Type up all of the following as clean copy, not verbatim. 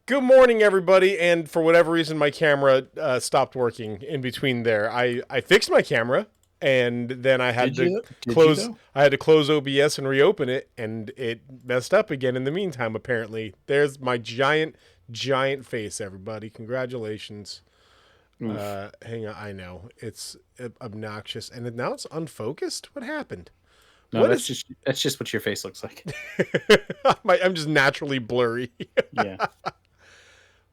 Good morning, everybody, and for whatever reason, my camera stopped working in between there. I fixed my camera, and then I had to close. I had to close OBS and reopen it, and it messed up again. In the meantime, apparently, there's my giant face. Everybody, congratulations! Hang on, I know it's obnoxious, and now it's unfocused. What happened? No, that's just what your face looks like. I'm just naturally blurry. Yeah.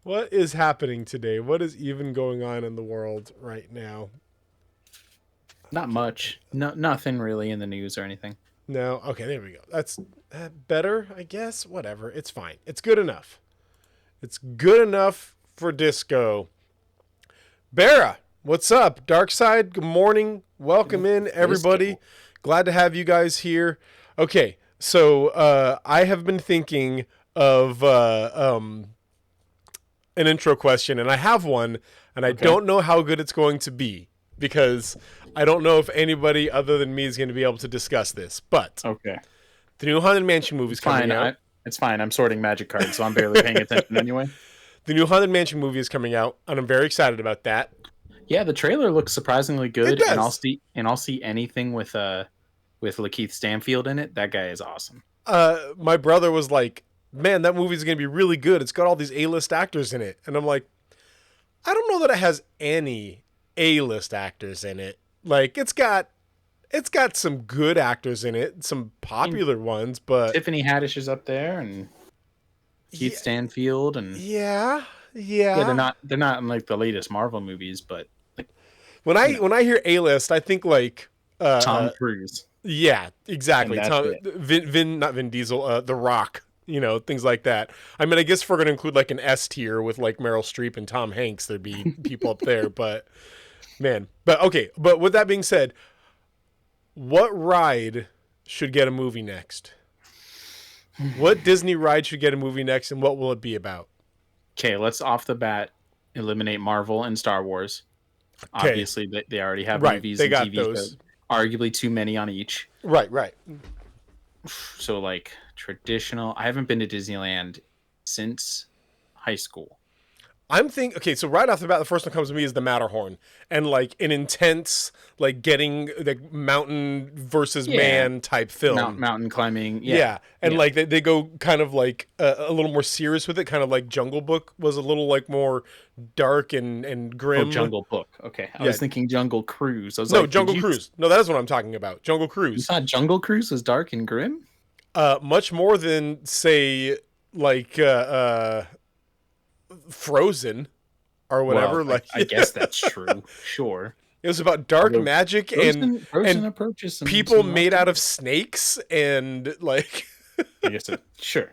What is happening today? What is even going on in the world right now? Not much. No, nothing really in the news or anything. No. Okay, there we go. That's better, I guess. Whatever. It's fine. It's good enough. It's good enough for disco. Bera, what's up? Dark Side, good morning. Welcome in, everybody. Disco. Glad to have you guys here. Okay, so I have been thinking of an intro question, and I have one, and I don't know how good it's going to be because I don't know if anybody other than me is going to be able to discuss this. But the new Haunted Mansion movie is coming out. It's fine. I'm sorting magic cards, so I'm barely paying attention anyway. The new Haunted Mansion movie is coming out, and I'm very excited about that. Yeah, the trailer looks surprisingly good. It does. And I'll see anything with Lakeith Stanfield in it. That guy is awesome. My brother was like, man, that movie's going to be really good. It's got all these A-list actors in it. And I'm like, I don't know that it has any A-list actors in it. Like, it's got some good actors in it, some popular ones, but Tiffany Haddish is up there and Keith Stanfield and yeah, they're not in like the latest Marvel movies, but like when I hear A-list, I think like Tom Cruise. Yeah, exactly. Not Vin Diesel, The Rock. You know, things like that. I mean, I guess if we're going to include like an S tier with like Meryl Streep and Tom Hanks, there'd be people up there. But man, but okay. But with that being said, what ride should get a movie next? What Disney ride should get a movie next, and what will it be about? Okay, let's off the bat eliminate Marvel and Star Wars. Okay. Obviously, they already have movies and TV shows. Arguably too many on each. Right. So like traditional. I haven't been to Disneyland since high school. I'm thinking, okay, so right off the bat, the first one comes to me is the Matterhorn, and like an intense, like getting like mountain versus man type film. Mountain climbing. And like they go kind of like a little more serious with it, kind of like Jungle Book was a little like more dark and grim. Oh, Jungle Book. Okay. I was thinking Jungle Cruise. Jungle Cruise. No, that is what I'm talking about. Jungle Cruise. You thought Jungle Cruise was dark and grim? Much more than, say, like Frozen or whatever. Well, I guess that's true. Sure. It was about dark magic and people made out of snakes and like. I guess sure.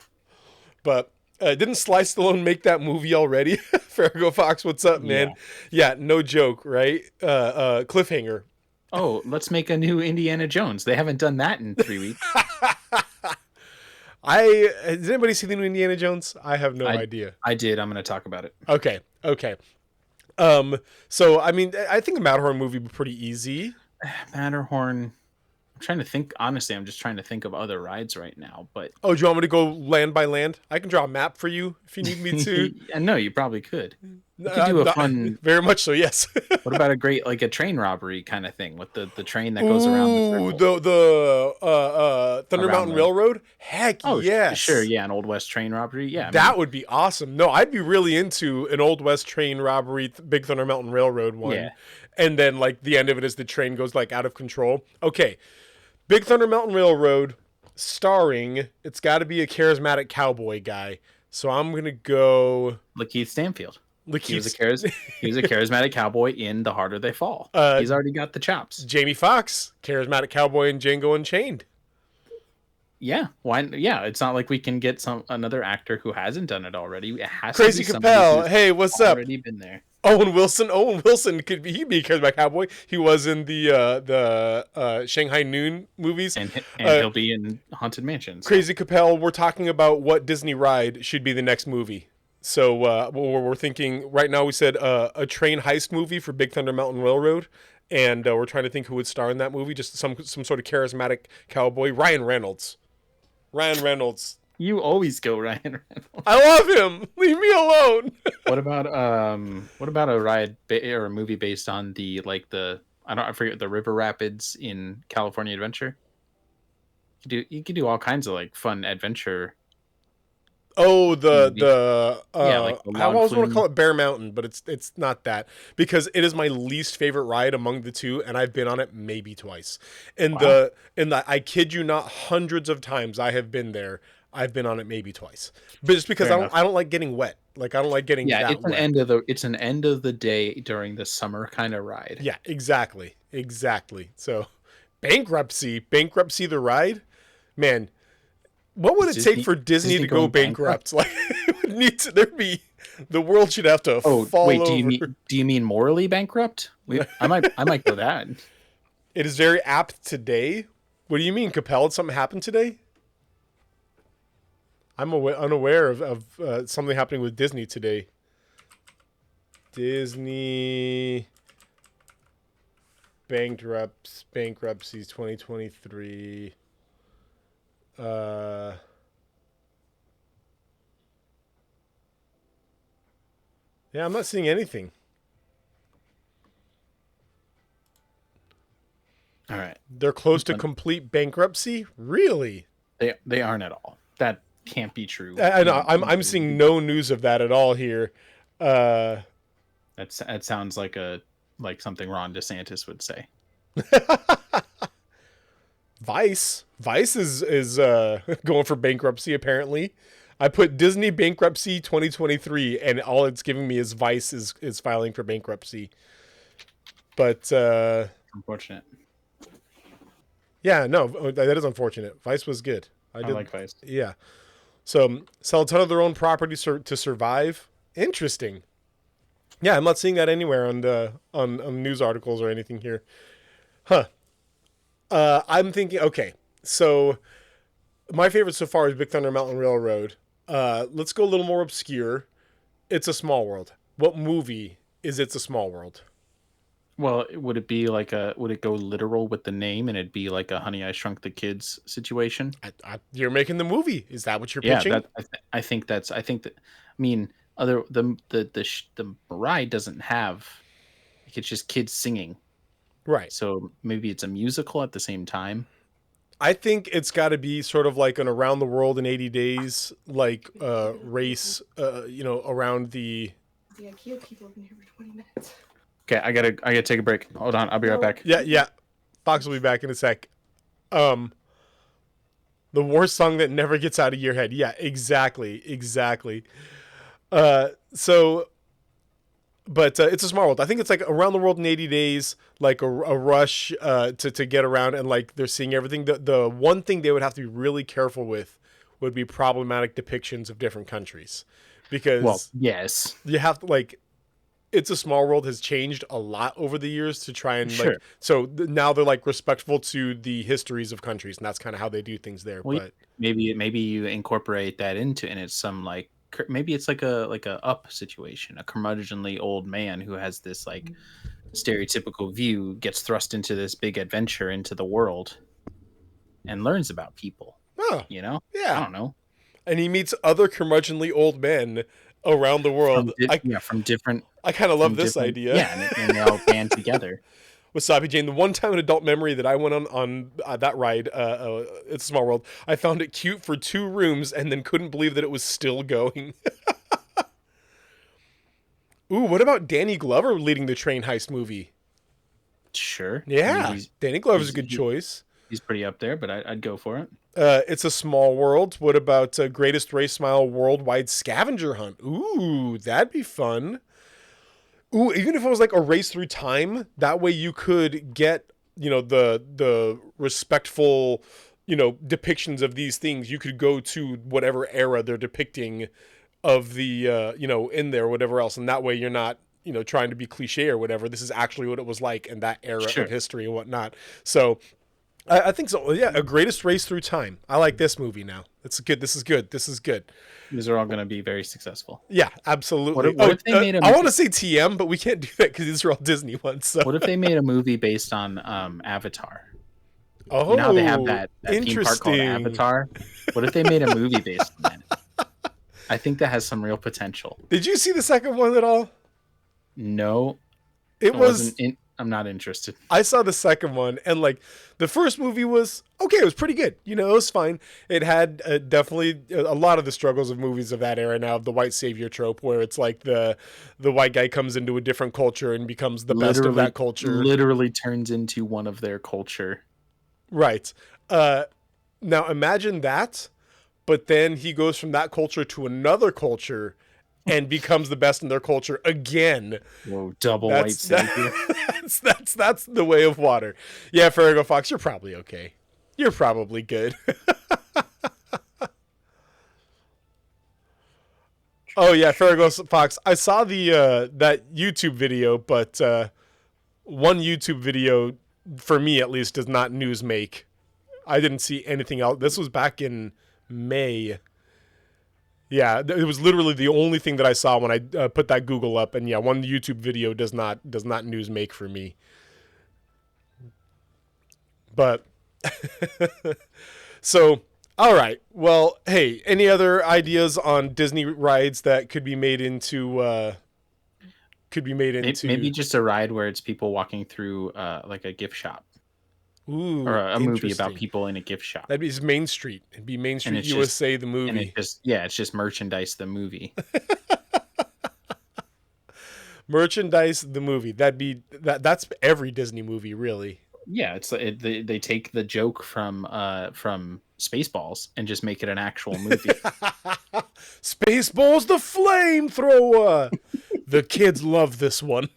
But didn't Sly Stallone make that movie already? Farrago Fox, what's up, man? Yeah, no joke, right? Cliffhanger. Oh, let's make a new Indiana Jones. They haven't done that in 3 weeks. Has anybody seen the new Indiana Jones? I have no idea. I did. I'm going to talk about it. Okay. So, I mean, I think the Matterhorn movie would be pretty easy. Matterhorn, I'm trying to think. Honestly, I'm just trying to think of other rides right now. But do you want me to go land by land? I can draw a map for you if you need me to. I know you probably could. You could do a fun. Very much so. Yes. What about a train robbery kind of thing with the train that goes around the circle? the Thunder Mountain Railroad? Heck yes. Sure, yeah, an Old West train robbery. Yeah, that would be awesome. No, I'd be really into an Old West train robbery, Big Thunder Mountain Railroad one. Yeah. And then like the end of it is the train goes like out of control. Okay. Big Thunder Mountain Railroad starring, it's got to be a charismatic cowboy guy. So I'm going to go Lakeith Stanfield. He was a charismatic cowboy in The Harder They Fall. He's already got the chops. Jamie Foxx, charismatic cowboy in Django Unchained. Yeah, why? Yeah, it's not like we can get another actor who hasn't done it already. It has Crazy to be Capel. Hey, what's up? Already been there. Owen Wilson could be a charismatic cowboy. He was in the Shanghai Noon movies, and he'll be in Haunted Mansions. Crazy Capel. We're talking about what Disney ride should be the next movie. So we're thinking right now. We said a train heist movie for Big Thunder Mountain Railroad, and we're trying to think who would star in that movie. Just some sort of charismatic cowboy. Ryan Reynolds. You always go Ryan Reynolds. I love him. Leave me alone. What about a ride or a movie based on I forget, the River Rapids in California Adventure? You could do all kinds of like fun adventure. Oh, I always want to call it Bear Mountain, but it's not that, because it is my least favorite ride among the two, and I've been on it maybe twice. And wow. I kid you not, hundreds of times I have been there. I've been on it maybe twice, but just because I don't like getting wet. Like I don't like getting that it's wet. It's an end of the day during the summer kind of ride. Yeah, exactly. So, bankruptcy the ride, man. What would it take for Disney to go bankrupt? Like, it would need to. The world should have to fall over. Do you mean morally bankrupt? I might go that. It is very apt today. What do you mean, Capel? Did something happen today? I'm unaware of something happening with Disney today. Disney bankruptcies 2023. Yeah, I'm not seeing anything. All right. They're close to complete bankruptcy? Really? They aren't at all. That can't be true. I know. I'm seeing no news of that at all here. That sounds like something Ron DeSantis would say. Vice is going for bankruptcy apparently. I put Disney bankruptcy 2023, and all it's giving me is Vice is filing for bankruptcy. But unfortunate. Yeah, no, that is unfortunate. Vice was good. I like Vice. Yeah. So sell a ton of their own property to survive. Interesting. Yeah, I'm not seeing that anywhere on news articles or anything here. Huh. I'm thinking, okay, so my favorite so far is Big Thunder Mountain Railroad. Let's go a little more obscure. It's a Small World. What movie is It's a Small World? Well, would it go literal with the name, and it'd be like a Honey, I Shrunk the Kids situation? You're making the movie. Is that what you're pitching? Yeah, the ride doesn't have, it's just kids singing. Right. So maybe it's a musical at the same time. I think it's got to be sort of like an Around the World in 80 Days, like race, around the. The IKEA people have been here for 20 minutes. Okay, I gotta take a break. Hold on, I'll be right back. Yeah. Fox will be back in a sec. The worst song that never gets out of your head. Yeah, exactly. But It's a Small World. I think it's like Around the World in 80 Days, like a rush to get around, and like they're seeing everything. The one thing they would have to be really careful with would be problematic depictions of different countries, because yes, you have to like. It's a Small World has changed a lot over the years to try and sure. Now they're like respectful to the histories of countries, and that's kind of how they do things there. Well, but maybe you incorporate that into, and it's some like. Maybe it's like a Up situation, a curmudgeonly old man who has this like stereotypical view, gets thrust into this big adventure into the world, and learns about people. Oh, You know? yeah. I don't know. And he meets other curmudgeonly old men around the world. From different. I kind of love this idea. Yeah, and they all band together. Wasabi Jane, the one time in adult memory that I went on that ride, It's a Small World, I found it cute for 2 rooms and then couldn't believe that it was still going. Ooh, what about Danny Glover leading the train heist movie? Sure. Yeah, I mean, Danny Glover's a good choice. He's pretty up there, but I'd go for it. It's a Small World. What about Greatest Race Mile Worldwide Scavenger Hunt? Ooh, that'd be fun. Ooh, even if it was like a race through time, that way you could get, the respectful, depictions of these things. You could go to whatever era they're depicting of the, in there, whatever else. And that way you're not, trying to be cliche or whatever. This is actually what it was like in that era of history and whatnot. So I think so. Yeah, a Greatest Race Through Time. I like this movie now. It's good. This is good. This is good. These are all going to be very successful. Yeah, absolutely. What if they made I want to say TM, but we can't do that because these are all Disney ones. So. What if they made a movie based on Avatar? Oh, you know how they have that theme park called Avatar? What if they made a movie based on that? I think that has some real potential. Did you see the second one at all? No. It was... I'm not interested. I saw the second one, and like the first movie was okay. It was pretty good. It was fine. It had definitely a lot of the struggles of movies of that era now, of the white savior trope, where it's like the white guy comes into a different culture and becomes the best of that culture. Literally turns into one of their culture. Right. Now imagine that, but then he goes from that culture to another culture and becomes the best in their culture again. Whoa, double white savior. That's the way of water. Yeah, Farrago Fox, you're probably okay. You're probably good. Oh yeah, Farrago Fox. I saw the that YouTube video, but one YouTube video for me at least does not news make. I didn't see anything else. This was back in May. Yeah, it was literally the only thing that I saw when I put that Google up, and yeah, one YouTube video does not news make for me. But so, all right. Well, hey, any other ideas on Disney rides that could be made into? Maybe just a ride where it's people walking through like a gift shop. Ooh, or a movie about people in a gift shop. That'd be Main Street. It'd be Main Street USA, the movie. And it's just merchandise, the movie. Merchandise, the movie. That's every Disney movie, really. Yeah, they take the joke from Spaceballs and just make it an actual movie. Spaceballs, the flamethrower. The kids love this one.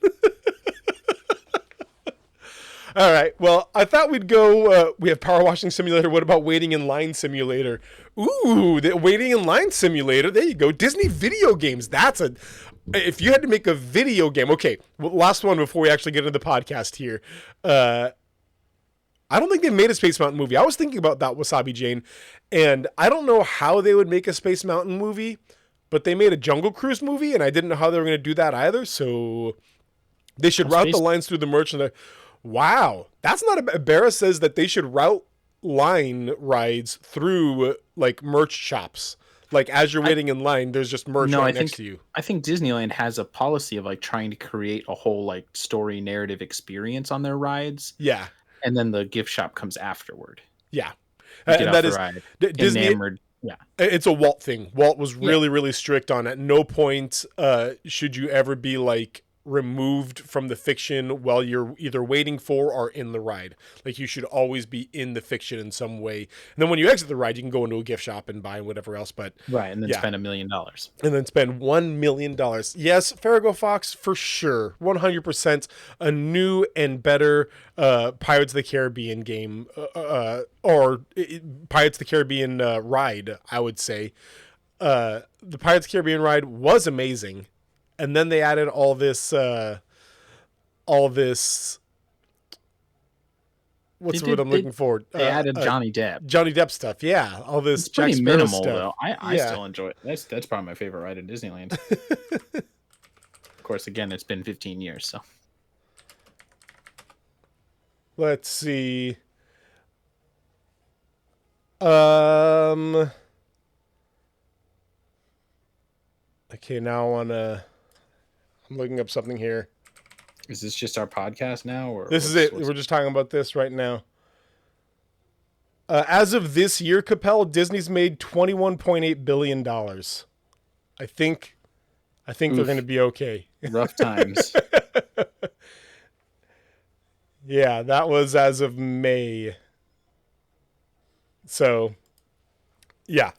All right. Well, I thought we'd go. We have Power Washing Simulator. What about Waiting in Line Simulator? Ooh, the Waiting in Line Simulator. There you go. Disney video games. If you had to make a video game. Okay. Well, last one before we actually get into the podcast here. I don't think they made a Space Mountain movie. I was thinking about that, Wasabi Jane, and I don't know how they would make a Space Mountain movie, but they made a Jungle Cruise movie, and I didn't know how they were going to do that either. So they should route the lines through the merchandise. Wow, that's not a. Barra says that they should route line rides through like merch shops. Like as you're waiting in line, there's just merch next to you. I think Disneyland has a policy of like trying to create a whole like story narrative experience on their rides. Yeah, and then the gift shop comes afterward. Yeah, and that is Disney. Enamored. Yeah, it's a Walt thing. Walt was really strict on it. At no point should you ever be like removed from the fiction while you're either waiting for or in the ride. Like you should always be in the fiction in some way. And then when you exit the ride, you can go into a gift shop and buy whatever else. But right, and then spend $1 million. And then spend $1 million. Yes, Farrago Fox for sure, 100%. A new and better Pirates of the Caribbean game, or Pirates of the Caribbean ride. I would say the Pirates of the Caribbean ride was amazing. And then they added all this, what's the word I'm looking for? They added Johnny Depp. Johnny Depp stuff, yeah. All this it's pretty minimal, though. I still enjoy it. That's probably my favorite ride in Disneyland. Of course, again, it's been 15 years, so. Let's see. Okay, now I'm looking up something here. Is this just our podcast now, or this is it? We're just talking about this right now. As of this year, Capel, Disney's made $21.8 billion. I think they're going to be okay. Rough times. Yeah, that was as of May. So, yeah.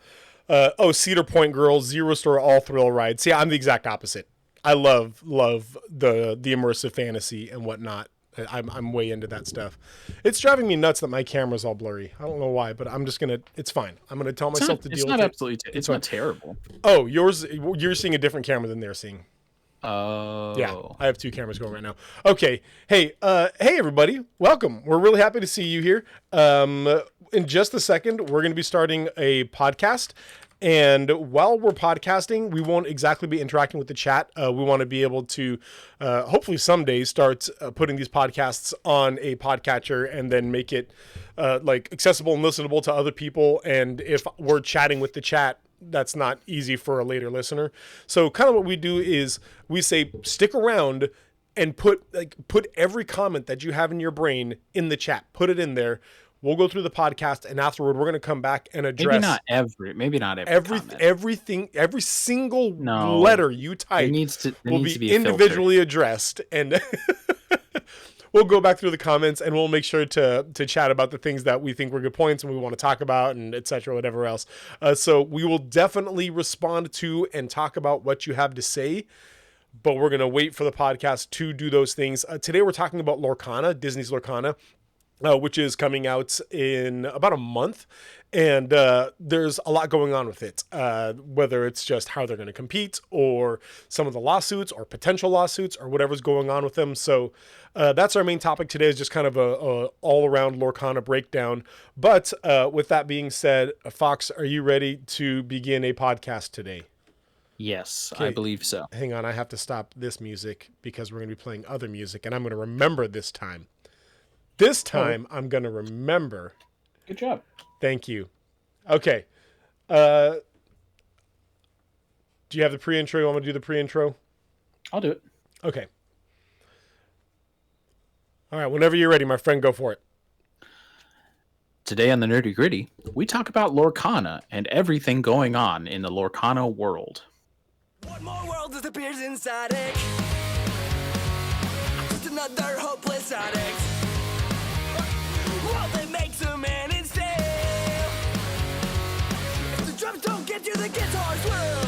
Cedar Point Girls, Zero Store, all thrill rides. Yeah, I'm the exact opposite. I love the immersive fantasy and whatnot. I'm way into that stuff. It's driving me nuts that my camera's all blurry. I don't know why, but I'm just gonna. It's fine. I'm gonna tell myself to deal with it. It's not absolutely. It's not terrible. Oh, you're seeing a different camera than they're seeing. Oh. Yeah, I have two cameras going right now. Okay. Hey, everybody. Welcome. We're really happy to see you here. In just a second, we're going to be starting a podcast. And while we're podcasting, we won't exactly be interacting with the chat. We want to be able to, hopefully someday, start putting these podcasts on a podcatcher and then make it like accessible and listenable to other people. And if we're chatting with the chat, that's not easy for a later listener. So kind of what we do is we say, stick around and put every comment that you have in your brain in the chat. Put it in there. We'll go through the podcast, and afterward, we're going to come back and address maybe not every comment. Every single letter you type will be individually addressed, and we'll go back through the comments, and we'll make sure to chat about the things that we think were good points and we want to talk about, and etc. Whatever else. So we will definitely respond to and talk about what you have to say. But we're going to wait for the podcast to do those things. Today we're talking about Lorcana, Disney's Lorcana. Which is coming out in about a month. And there's a lot going on with it, whether it's just how they're going to compete or some of the lawsuits or potential lawsuits or whatever's going on with them. So that's our main topic today, is just kind of a all-around Lorcana breakdown. But with that being said, Fox, are you ready to begin a podcast today? Yes, okay. I believe so. Hang on, I have to stop this music because we're going to be playing other music, and I'm going to remember this time. This time, I'm going to remember. Good job. Thank you. Okay. Do you have the pre-intro? You want me to do the pre-intro? I'll do it. Okay. All right. Whenever you're ready, my friend, go for it. Today on the Nerdy Gritty, we talk about Lorcana and everything going on in the Lorcana world. One more world disappears inside it. Just another hopeless addict. Well, they make some man instead. If the drums don't get you, the guitars will.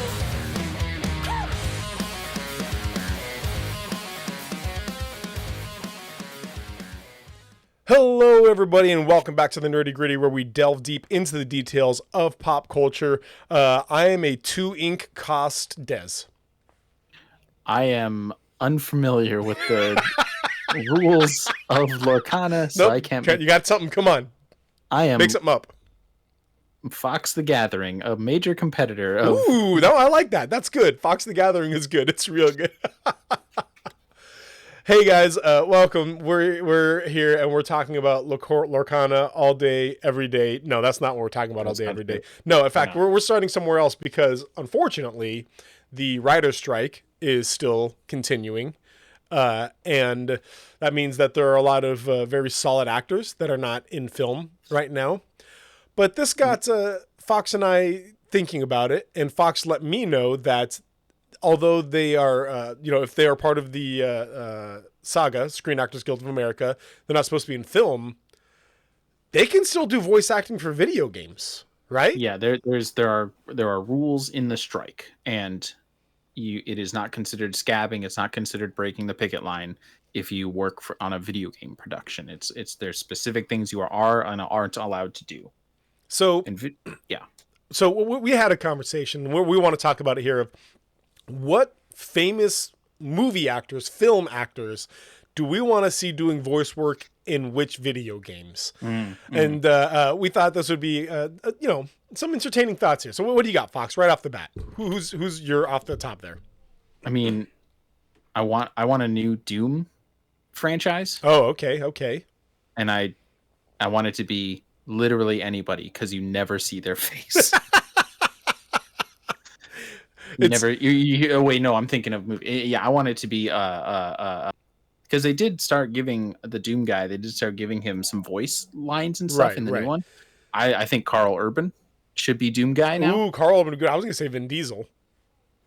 Hello, everybody, and welcome back to the Nerdy Gritty, where we delve deep into the details of pop culture. I am a 2 ink cost Des. I am unfamiliar with the rules of Lorcana, so I can't. You got something? Come on. I am. Make something up. Fox the Gathering, a major competitor of. Ooh, no, I like that. That's good. Fox the Gathering is good. It's real good. Hey guys, welcome. We're here and we're talking about Lorcana all day, every day. No, that's not what we're talking about all day, every day. No, in fact, we're starting somewhere else because, unfortunately, the writer's strike is still continuing. And that means that there are a lot of very solid actors that are not in film right now. But this got Fox and I thinking about it, and Fox let me know that although they are, if they are part of the SAGA, Screen Actors Guild of America, they're not supposed to be in film. They can still do voice acting for video games, right? Yeah, there are rules in the strike, and it is not considered scabbing. It's not considered breaking the picket line if you work on a video game production. There's specific things you are and aren't allowed to do. So yeah. So we had a conversation where we want to talk about it here of what famous movie actors, film actors, do we want to see doing voice work in which video games? And we thought this would be, some entertaining thoughts here. So what do you got, Fox, right off the bat? Who's your off the top there? I mean, I want a new Doom franchise. Oh, okay. And I want it to be literally anybody, because you never see their face. Oh, wait, no, I'm thinking of movie. Yeah, I want it to be because they did start giving the Doom guy. They did start giving him some voice lines and stuff in the new one. I think Carl Urban should be Doom guy now. Ooh, Carl Urban, good. I was gonna say Vin Diesel.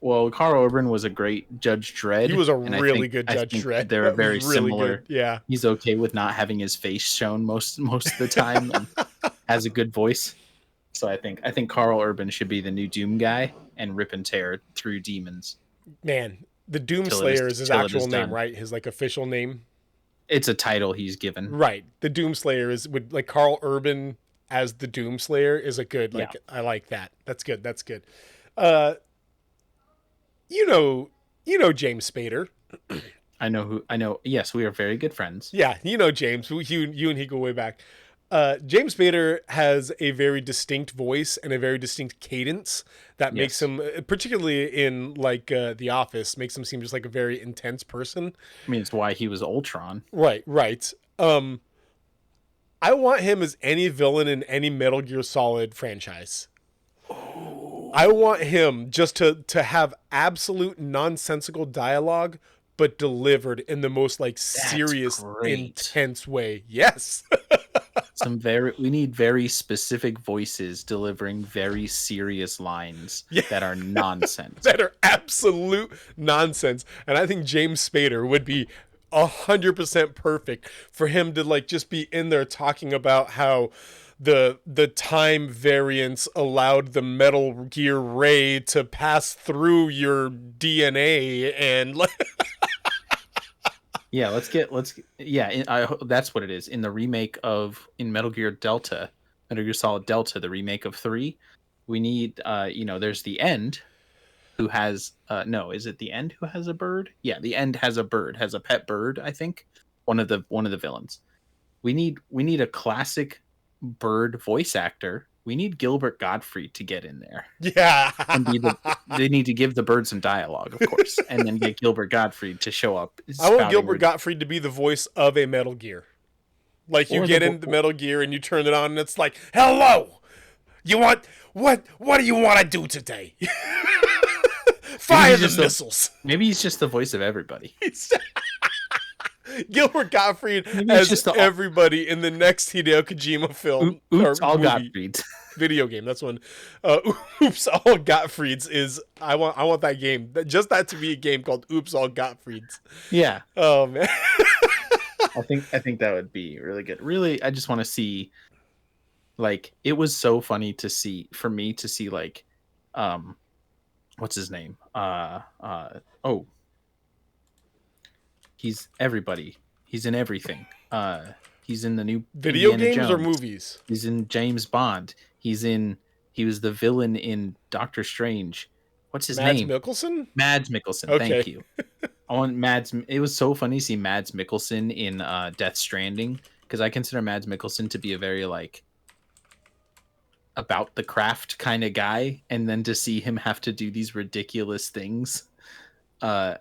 Well, Carl Urban was a great Judge Dredd. He was a really good Judge Dredd. They're very really similar. Good. Yeah, he's okay with not having his face shown most of the time, and has a good voice. So I think Carl Urban should be the new Doom guy and rip and tear through demons. Man, the Doom Slayer is his actual name, right? His like official name. It's a title he's given. Right. The Doom Slayer would like Carl Urban as the Doom Slayer is a good like. Yeah. I like that. That's good. That's good. You know James Spader. I know. Yes, we are very good friends. Yeah, you know James. You and he go way back. James Spader has a very distinct voice and a very distinct cadence that makes him, particularly in like The Office, makes him seem just like a very intense person. I mean, it's why he was Ultron. Right. I want him as any villain in any Metal Gear Solid franchise. I want him just to have absolute nonsensical dialogue, but delivered in the most like serious, intense way. Yes. We need very specific voices delivering very serious lines that are nonsense. That are absolute nonsense. And I think James Spader would be 100% perfect for him to like just be in there talking about how the time variance allowed the Metal Gear ray to pass through your DNA and like that's what it is. In the remake in Metal Gear Solid Delta, the remake of 3, we need there's the End who has is it the End who has a bird? Yeah, the End has a bird, has a pet bird, I think. One of the villains. We need a classic bird voice actor. We need Gilbert Gottfried to get in there. Yeah. And they need to give the bird some dialogue, of course, and then get Gilbert Gottfried to show up. I want Gilbert Gottfried to be the voice of a Metal Gear. Like you get into Metal Gear and you turn it on and it's like, "Hello. You want what do you want to do today?" Fire the missiles. Maybe he's just the voice of everybody. Gilbert Gottfried as everybody in the next Hideo Kojima film. Oops, all Gottfrieds. Video game. That's one. Oops, all Gottfrieds is. I want that game. Just that to be a game called Oops, all Gottfrieds. Yeah. Oh man. I think that would be really good. Really, I just want to see. Like, it was so funny for me to see like, what's his name? He's everybody. He's in everything. He's in the new video Indiana games Jones. Or movies. He's in James Bond. He was the villain in Doctor Strange. What's his name? Mads Mikkelsen. Okay. Thank you. I want Mads. It was so funny to see Mads Mikkelsen in Death Stranding, because I consider Mads Mikkelsen to be a very like about the craft kind of guy, and then to see him have to do these ridiculous things.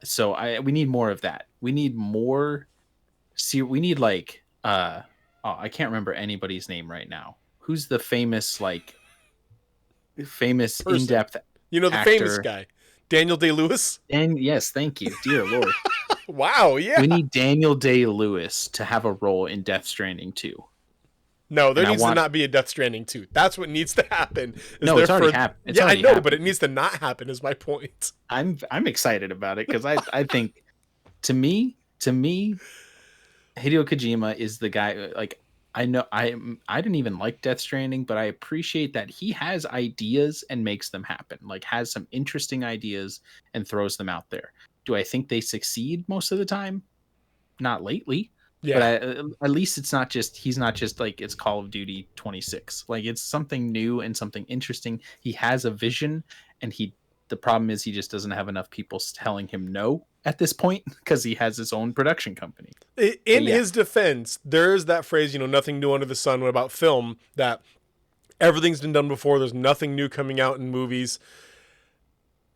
So we need more of that. We need more. We need like I can't remember anybody's name right now. Who's the famous person. In-depth? You know, the actor. famous guy, Daniel Day-Lewis. And yes, thank you, dear Lord. Wow, yeah. We need Daniel Day-Lewis to have a role in Death Stranding 2. No, there needs to not be a Death Stranding 2. That's what needs to happen. No, it's already happened. Yeah, I know, but it needs to not happen is my point. I'm excited about it because I think to me, Hideo Kojima is the guy. Like, I know I didn't even like Death Stranding, but I appreciate that he has ideas and makes them happen. Like, has some interesting ideas and throws them out there. Do I think they succeed most of the time? Not lately. Yeah. But at least he's not just like it's Call of Duty 26. Like, it's something new and something interesting. He has a vision, and the problem is he just doesn't have enough people telling him no at this point, because he has his own production company. In his defense, there's that phrase, nothing new under the sun about film, that everything's been done before. There's nothing new coming out in movies.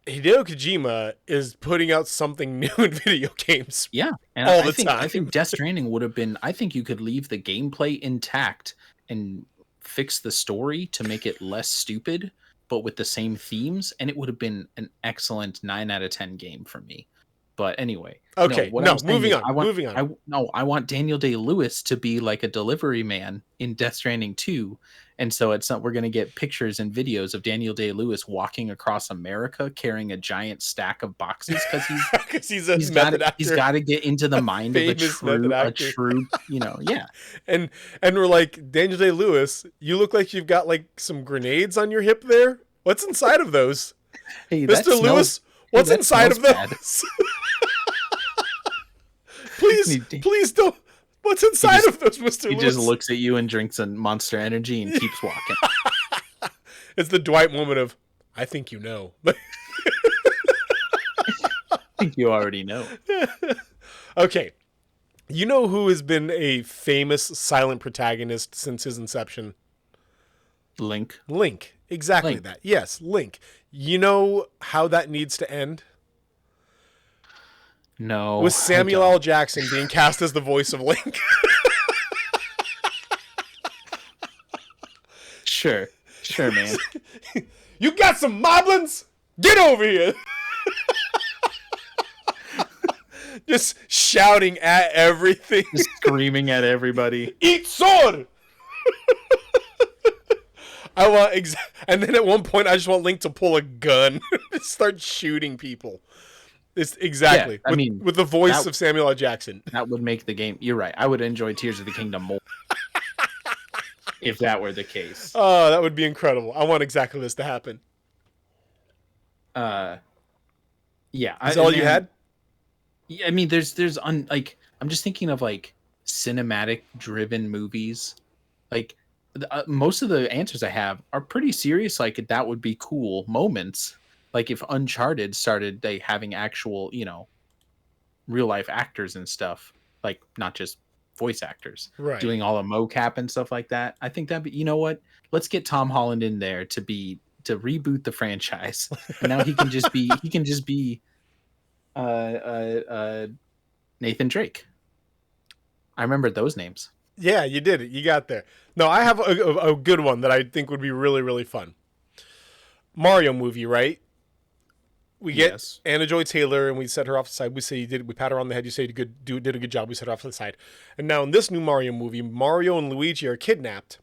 Hideo Kojima is putting out something new in video games. Yeah, and I think Death Stranding would have been. I think you could leave the gameplay intact and fix the story to make it less stupid, but with the same themes, and it would have been an excellent 9 out of 10 game for me. But anyway, Okay, what I'm saying moving is on. Moving on. I want Daniel Day-Lewis to be like a delivery man in Death Stranding 2. And so we're going to get pictures and videos of Daniel Day-Lewis walking across America carrying a giant stack of boxes because he's a method actor. He's got to get into the mind of a true, yeah. And we're like, Daniel Day-Lewis, you look like you've got like some grenades on your hip there. What's inside of those? Hey, Mr. Lewis, what's inside of those? Please don't. What's inside of those, Mr. Lewis? He just looks at you and drinks a Monster Energy and keeps walking. It's the Dwight moment of, I think you know. I think you already know. Okay. You know who has been a famous silent protagonist since his inception? Link. Exactly Link. that. Yes, Link. You know how that needs to end? No. With Samuel L. Jackson being cast as the voice of Link. Sure, man. You got some moblins? Get over here. Just shouting at everything. Just screaming at everybody. Eat sword! I want and then at one point I just want Link to pull a gun and start shooting people. It's exactly. Yeah, with the voice of Samuel L. Jackson. That would make the game. You're right. I would enjoy Tears of the Kingdom more if that were the case. Oh, that would be incredible. I want exactly this to happen. Yeah. Is that all you had? Yeah, I mean, I'm just thinking of like cinematic driven movies. Like most of the answers I have are pretty serious. Like that would be cool moments. Like if Uncharted started having actual, real life actors and stuff, like not just voice actors, right, doing all the mocap and stuff like that. I think that'd be, you know what? Let's get Tom Holland in there to reboot the franchise. And now he can just be Nathan Drake. I remembered those names. Yeah, you did it. You got there. No, I have a good one that I think would be really, really fun. Mario movie, right? We get Anna Joy Taylor and we set her off the side. We say we pat her on the head. You say did a good job. We set her off to the side. And now in this new Mario movie, Mario and Luigi are kidnapped,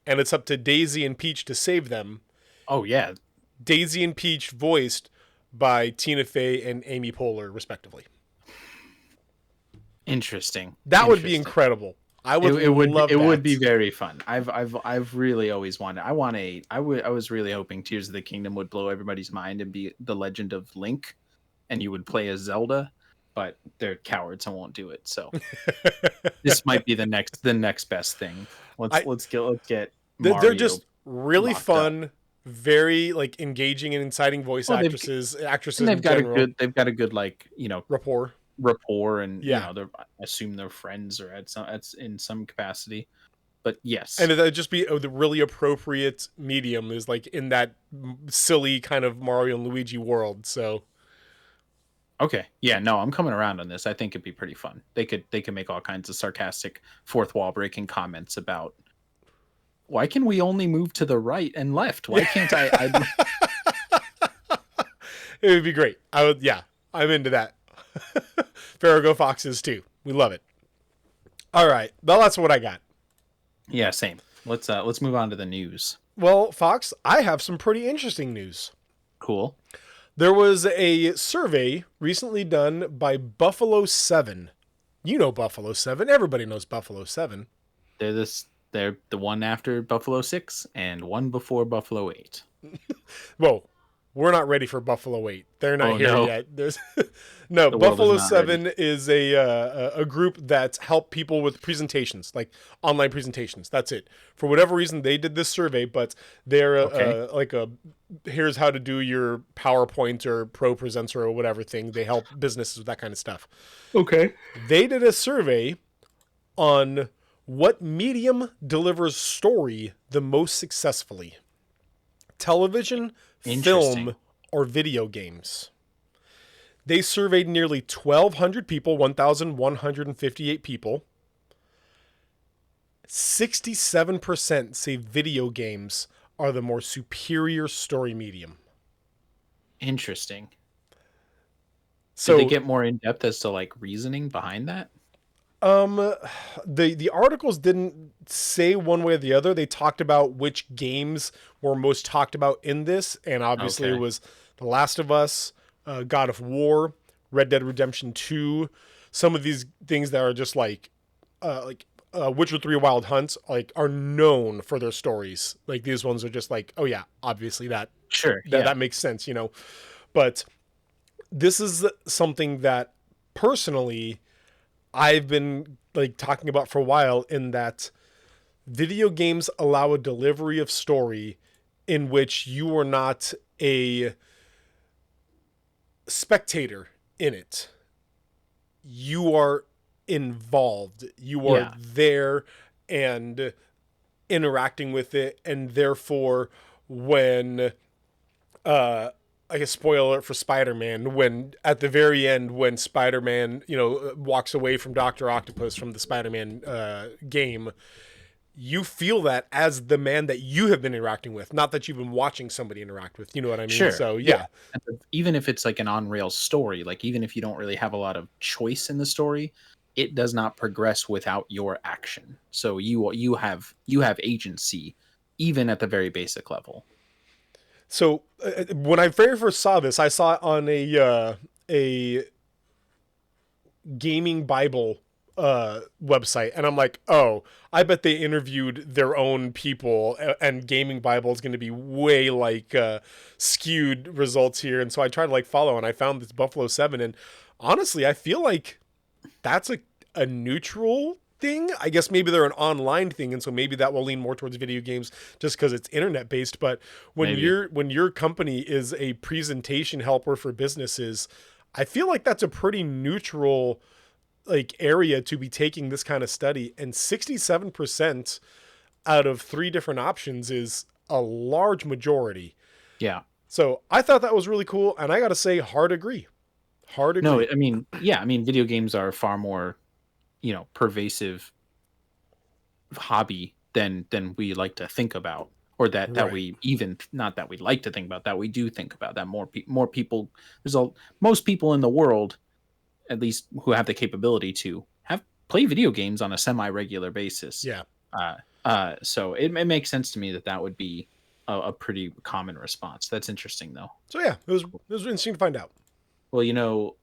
and it's up to Daisy and Peach to save them. Oh yeah, Daisy and Peach voiced by Tina Fey and Amy Poehler, respectively. Interesting. That would be incredible. I would love that. It would be very fun. I've really always wanted. I was really hoping Tears of the Kingdom would blow everybody's mind and be the Legend of Link, and you would play as Zelda, but they're cowards and won't do it. So this might be the next best thing. Let's get. Mario they're just really fun, up. Very like engaging and inciting voice actresses. And they've got a good rapport and I assume they're friends or in some capacity, but yes, and it'd just be the really appropriate medium is like in that silly kind of Mario and Luigi world. So okay, yeah, no, I'm coming around on this. I think it'd be pretty fun. They could make all kinds of sarcastic fourth wall breaking comments about why can we only move to the right and left? Why can't I It would be great. I'm into that. Farrago Foxes too. We love it. All right. Well, that's what I got. Yeah, same. Let's move on to the news. Well, Fox, I have some pretty interesting news. Cool. There was a survey recently done by Buffalo 7. You know Buffalo 7. Everybody knows Buffalo 7. They're the one after Buffalo 6 and one before Buffalo 8. Whoa. We're not ready for Buffalo 8. They're not here yet. There's the Buffalo 7 is a group that help people with presentations, like online presentations. That's it. For whatever reason, they did this survey, but they're here's how to do your PowerPoint or Pro Presenter or whatever thing. They help businesses with that kind of stuff. Okay. They did a survey on what medium delivers story the most successfully. Television, film, or video games. They surveyed nearly 1,200 people, 1,158 people. 67% say video games are the more superior story medium. Interesting. So did they get more in depth as to like reasoning behind that? The articles didn't say one way or the other. They talked about which games were most talked about in this, and obviously it was The Last of Us, God of War, Red Dead Redemption 2, some of these things that are just like Witcher 3 Wild Hunt, like, are known for their stories. Like, these ones are just like, oh yeah, obviously that makes sense, you know. But this is something that personally I've been like talking about for a while, in that video games allow a delivery of story in which you are not a spectator in it. You are involved. You are there and interacting with it, and therefore when like a spoiler alert for Spider-Man, when at the very end, when Spider-Man, you know, walks away from Dr. Octopus from the Spider-Man game, you feel that as the man that you have been interacting with, not that you've been watching somebody interact with. You know what I mean? Sure. So yeah. Even if it's like an on-rails story, like even if you don't really have a lot of choice in the story, it does not progress without your action. So you have agency, even at the very basic level. So when I very first saw this, I saw it on a gaming Bible website, and I'm like, oh, I bet they interviewed their own people, and gaming Bible is going to be way like skewed results here. And so I tried to like follow, and I found this Buffalo 7, and honestly, I feel like that's a neutral thing. I guess maybe they're an online thing, and so maybe that will lean more towards video games just because it's internet based. But when your company is a presentation helper for businesses, I feel like that's a pretty neutral like area to be taking this kind of study. And 67% out of 3 different options is a large majority. Yeah. So I thought that was really cool, and I gotta say, hard agree. No, I mean, video games are far more, you know, pervasive hobby than we like to think about, or that we even, not that we like to think about, that we do think about, that more people, most people in the world, at least who have the capability to play video games on a semi-regular basis. Yeah. So it makes sense to me that would be a pretty common response. That's interesting though. So yeah, it was interesting to find out. Well, you know,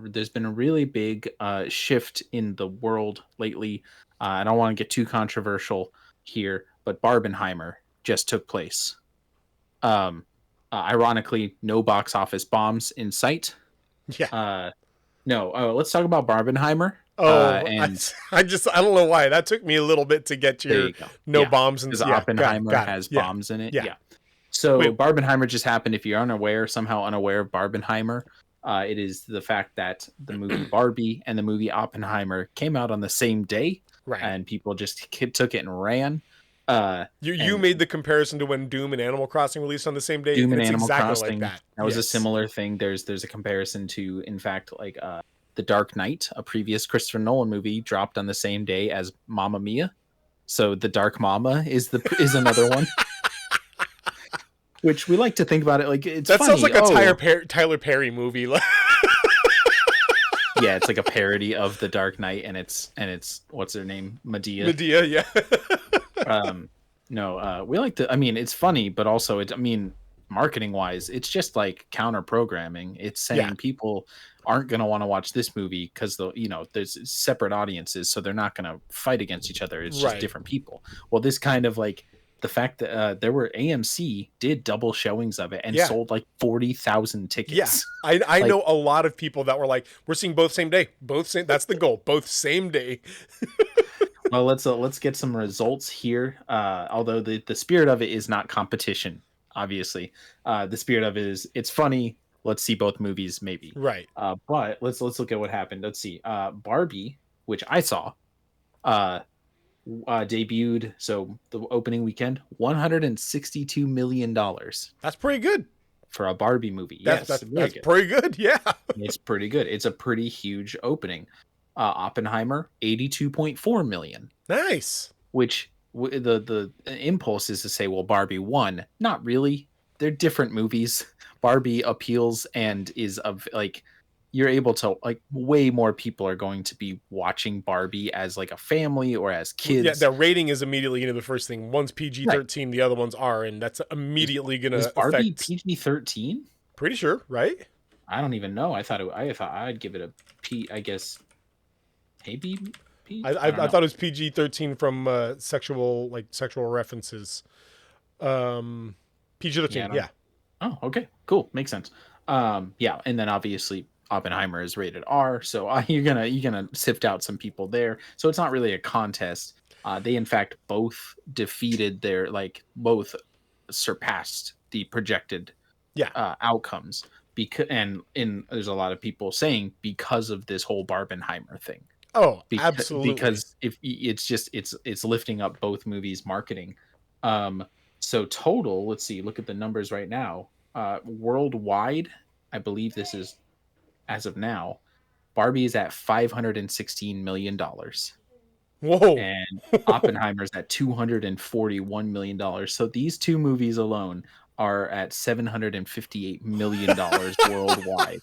there's been a really big shift in the world lately. I don't want to get too controversial here, but Barbenheimer just took place. Ironically, no box office bombs in sight. Yeah. No. Let's talk about Barbenheimer. And I don't know why that took me a little bit to get your bombs, and Oppenheimer has bombs in it. Yeah. So Barbenheimer just happened. If you're somehow unaware of Barbenheimer, it is the fact that the movie Barbie and the movie Oppenheimer came out on the same day, and people just took it and ran. You made the comparison to when Doom and Animal Crossing released on the same day. Doom and Animal exactly Crossing, like that. That was a similar thing. There's a comparison to, in fact, like The Dark Knight, a previous Christopher Nolan movie, dropped on the same day as Mamma Mia. So The Dark Mama is another one. Which we like to think about it like it's that funny. Sounds like a Tyler Perry movie. Yeah, it's like a parody of The Dark Knight, and it's what's her name? Medea, yeah. No, we like to. I mean, it's funny, but also marketing wise, it's just like counter programming. It's saying people aren't going to want to watch this movie because there's separate audiences, so they're not going to fight against each other. It's just different people. Well, this kind of like the fact that there were AMC did double showings of it and sold like 40,000 tickets. Yeah, I know a lot of people that were like, we're seeing both same day, that's the goal, both same day. Well, let's get some results here. Although the spirit of it is not competition, obviously. The spirit of it is it's funny. Let's see both movies, maybe. Right. But let's look at what happened. Let's see. Barbie, which I saw, debuted, so the opening weekend, $162 million. That's pretty good for a Barbie movie. That's pretty good. Yeah, it's pretty good. It's a pretty huge opening. Oppenheimer, $82.4 million. Nice. which the impulse is to say, well, Barbie won. Not really. They're different movies. Barbie appeals and is of like, you're able to like, way more people are going to be watching Barbie as like a family or as kids. Yeah, the rating is immediately into the first thing. One's PG-13, right. The other ones are, and that's immediately going to Barbie affect... PG-13? Pretty sure, right? I don't even know. I thought I'd give it a P, I guess. Maybe P? I thought it was PG-13 from sexual references. PG-13, yeah. Oh, okay, cool, makes sense. Yeah, and then obviously Oppenheimer is rated R, so you're gonna sift out some people there. So it's not really a contest. They in fact both defeated both surpassed the projected outcomes. There's a lot of people saying because of this whole Barbenheimer thing. Oh, absolutely. Because if it's lifting up both movies' marketing. So total, let's see, look at the numbers right now. Worldwide, I believe this is as of now, Barbie is at $516 million. Whoa. And Oppenheimer's at $241 million. So these two movies alone are at $758 million worldwide,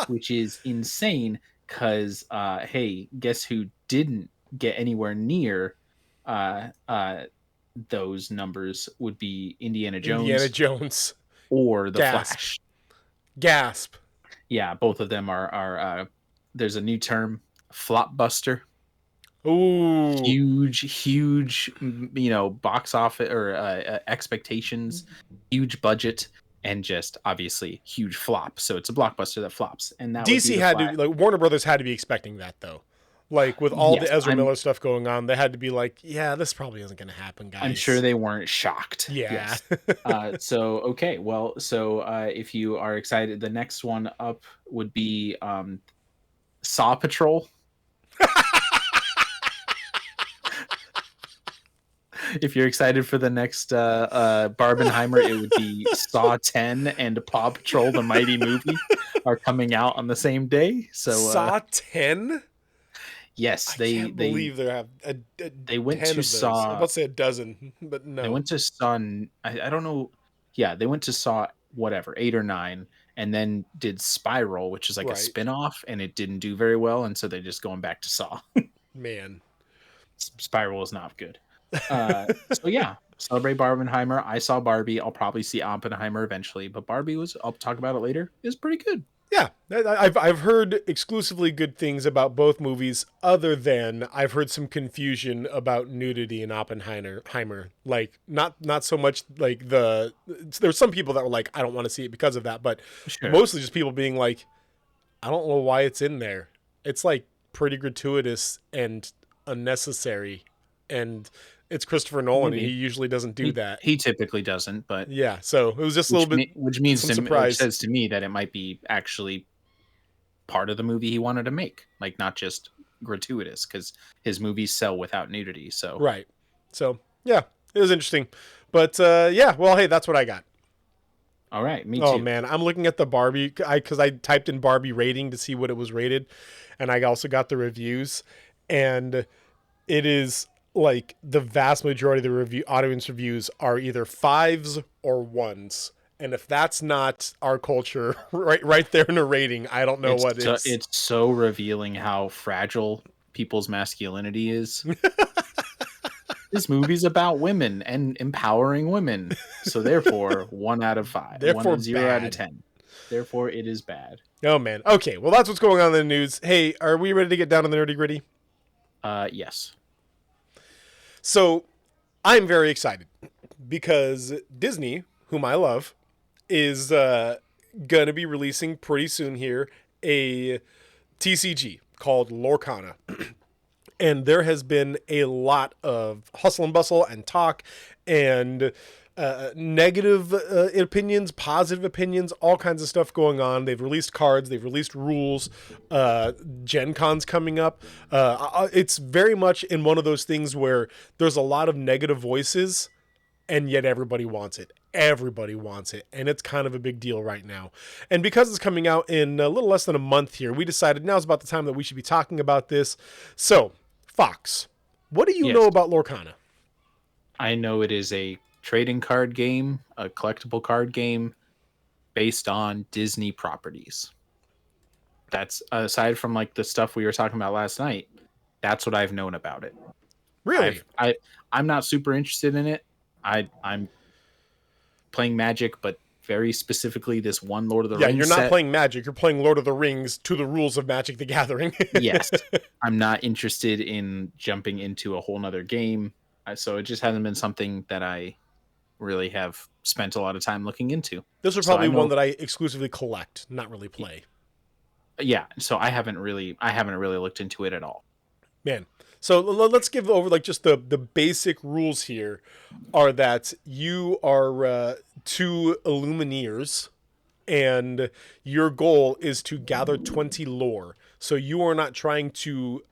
which is insane because, hey, guess who didn't get anywhere near those numbers would be Indiana Jones or The Flash. Gasp. Yeah, both of them are there's a new term, flopbuster. Ooh, huge, box office or expectations, huge budget, and just obviously huge flop. So it's a blockbuster that flops. And that DC had to, Warner Brothers had to be expecting that though. Like with all the Ezra Miller stuff going on, they had to be like, yeah, this probably isn't going to happen, guys. I'm sure they weren't shocked. Yeah. Yes. Okay. Well, if you are excited, the next one up would be Saw Patrol. If you're excited for the next Barbenheimer, it would be Saw 10 and Paw Patrol, the Mighty Movie, are coming out on the same day. So Saw 10? Yes, I can't believe they have they went to Saw. I'm about to say a dozen, but no. They went to Saw. I don't know. Yeah, they went to Saw 8 or 9, and then did Spiral, which is like a spin-off, and it didn't do very well, and so they're just going back to Saw. Man, Spiral is not good. So yeah, celebrate Barbenheimer. I saw Barbie. I'll probably see Oppenheimer eventually, but Barbie I'll talk about it later, is pretty good. Yeah, I've heard exclusively good things about both movies, other than I've heard some confusion about nudity in Oppenheimer. Like, not so much like there's some people that were like, I don't want to see it because of that, but mostly just people being like, I don't know why it's in there. It's like pretty gratuitous and unnecessary, and it's Christopher Nolan, and he usually doesn't do that. He typically doesn't, but yeah. So it was just a little bit, which says to me that it might be actually part of the movie he wanted to make, like not just gratuitous, because his movies sell without nudity. So right. So yeah, it was interesting, but yeah. Well, hey, that's what I got. All right, me too. Oh man, I'm looking at the Barbie because I typed in Barbie rating to see what it was rated, and I also got the reviews, and it is. Like the vast majority of the audience reviews are either 5s or 1s, and if that's not our culture, right there in a rating, I don't know what is. It's so revealing how fragile people's masculinity is. This movie's about women and empowering women, so therefore 1 out of 5, therefore 0 out of 10. Therefore, it is bad. Oh man. Okay, well that's what's going on in the news. Hey, are we ready to get down to the nerdy gritty? Yes. So I'm very excited because Disney, whom I love, is going to be releasing pretty soon here a TCG called Lorcana. And there has been a lot of hustle and bustle and talk and negative opinions, positive opinions, all kinds of stuff going on. They've released cards, they've released rules, Gen Con's coming up. It's very much in one of those things where there's a lot of negative voices and yet everybody wants it. Everybody wants it, and it's kind of a big deal right now. And because it's coming out in a little less than a month here, we decided now's about the time that we should be talking about this. So, Fox, what do you know about Lorcana? I know it is a trading card game, a collectible card game based on Disney properties. That's aside from like the stuff we were talking about last night. That's what I've known about it. Really? I'm not super interested in it. I'm playing Magic, but very specifically this one Lord of the Rings you're not set. playing Magic. You're playing Lord of the Rings to the rules of Magic the Gathering. Yes. I'm not interested in jumping into a whole nother game. So it just hasn't been something that I really have spent a lot of time looking into. This is probably one that I exclusively collect, not really play. Yeah, so I haven't really looked into it at all. Man. So let's give over like just the basic rules here are that you are 2 Illumineers and your goal is to gather 20 lore. So you are not trying to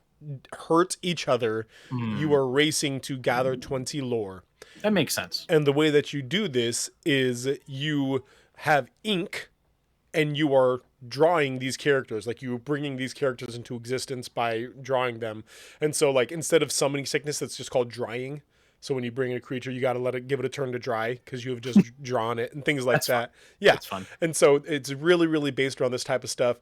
hurt each other. You are racing to gather 20 lore. That makes sense. And the way that you do this is you have ink and you are drawing these characters, like you bringing these characters into existence by drawing them. And so like instead of summoning sickness, that's just called drying. So when you bring in a creature, you got to give it a turn to dry because you have just drawn it and things like that. Fun. Yeah. That's fun. And so it's really, really based around this type of stuff.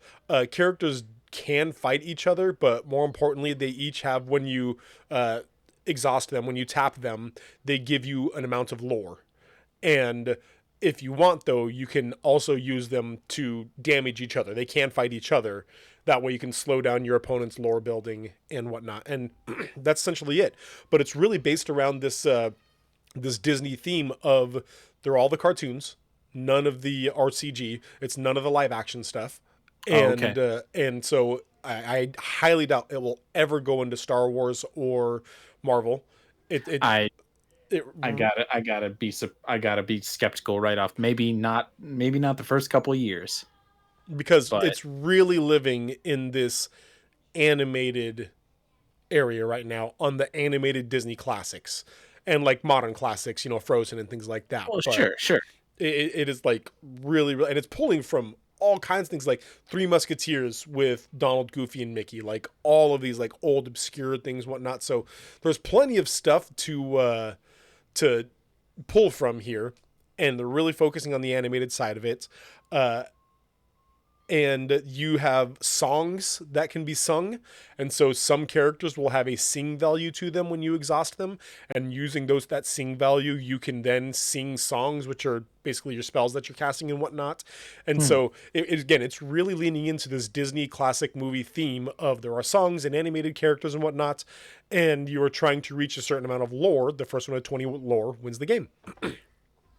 Characters can fight each other, but more importantly, they each have, when you exhaust them, when you tap them, they give you an amount of lore. And if you want, though, you can also use them to damage each other. They can fight each other. That way you can slow down your opponent's lore building and whatnot. And that's essentially it. But it's really based around this this Disney theme of they're all the cartoons, none of the RCG. It's none of the live action stuff. And and so I highly doubt it will ever go into Star Wars or Marvel. I gotta be skeptical right off. Maybe not the first couple of years, because it's really living in this animated area right now on the animated Disney classics and like modern classics, you know, Frozen and things like that. Oh, but sure. It is like really, and it's pulling from all kinds of things, like Three Musketeers with Donald, Goofy, and Mickey, like all of these like old obscure things, whatnot. So there's plenty of stuff to pull from here, and they're really focusing on the animated side of it. And you have songs that can be sung, and so some characters will have a sing value to them when you exhaust them, and using that sing value, you can then sing songs, which are basically your spells that you're casting and whatnot. And so again, it's really leaning into this Disney classic movie theme of there are songs and animated characters and whatnot, and you are trying to reach a certain amount of lore. The first one at 20 lore wins the game.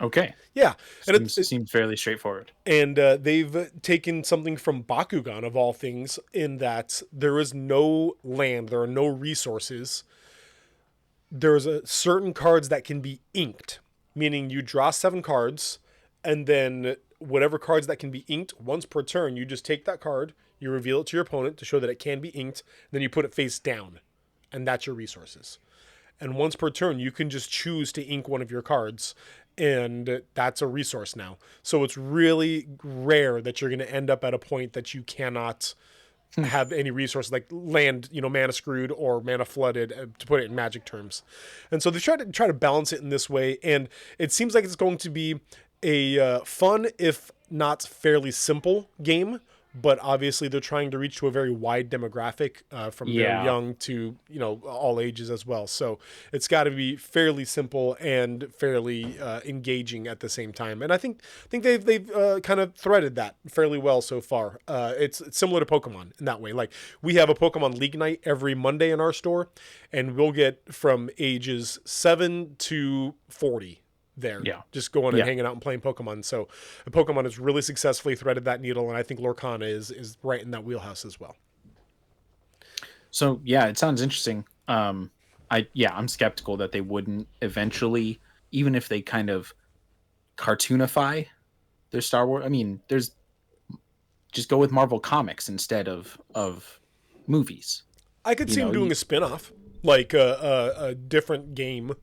Okay. Yeah. And it seems fairly straightforward. And they've taken something from Bakugan, of all things, in that there is no land, there are no resources. There's certain cards that can be inked, meaning you draw 7 cards, and then whatever cards that can be inked, once per turn, you just take that card, you reveal it to your opponent to show that it can be inked, then you put it face down, and that's your resources. And once per turn, you can just choose to ink one of your cards, and that's a resource now. So it's really rare that you're going to end up at a point that you cannot have any resources, like land, you know, mana screwed or mana flooded, to put it in Magic terms. And so they try to balance it in this way, and it seems like it's going to be a fun, if not fairly simple game. But obviously they're trying to reach to a very wide demographic, from very young to, you know, all ages as well. So it's got to be fairly simple and fairly engaging at the same time. And I think they've kind of threaded that fairly well so far. It's similar to Pokemon in that way. Like, we have a Pokemon League night every Monday in our store, and we'll get from ages 7 to 40 there, just going and hanging out and playing Pokemon. So Pokemon has really successfully threaded that needle, and I think Lorcana is right in that wheelhouse as well. So yeah, it sounds interesting. I'm skeptical that they wouldn't eventually, even if they kind of cartoonify their Star Wars. I mean, just go with Marvel Comics instead of movies. I could see them doing a spin-off, like a different game,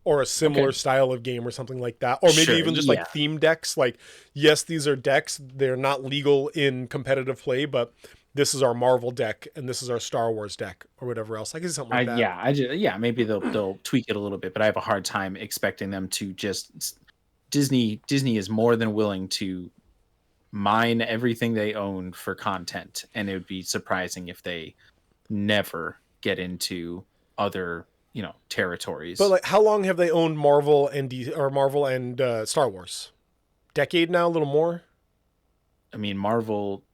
or a similar style of game or something like that. Or maybe even just like theme decks. Like, yes, these are decks. They're not legal in competitive play, but this is our Marvel deck and this is our Star Wars deck or whatever else. I can see something like that. Maybe they'll tweak it a little bit, but I have a hard time expecting them to just Disney is more than willing to mine everything they own for content, and it would be surprising if they never get into other territories. But like, how long have they owned Marvel and Marvel and Star Wars? Decade now, a little more. I mean, Marvel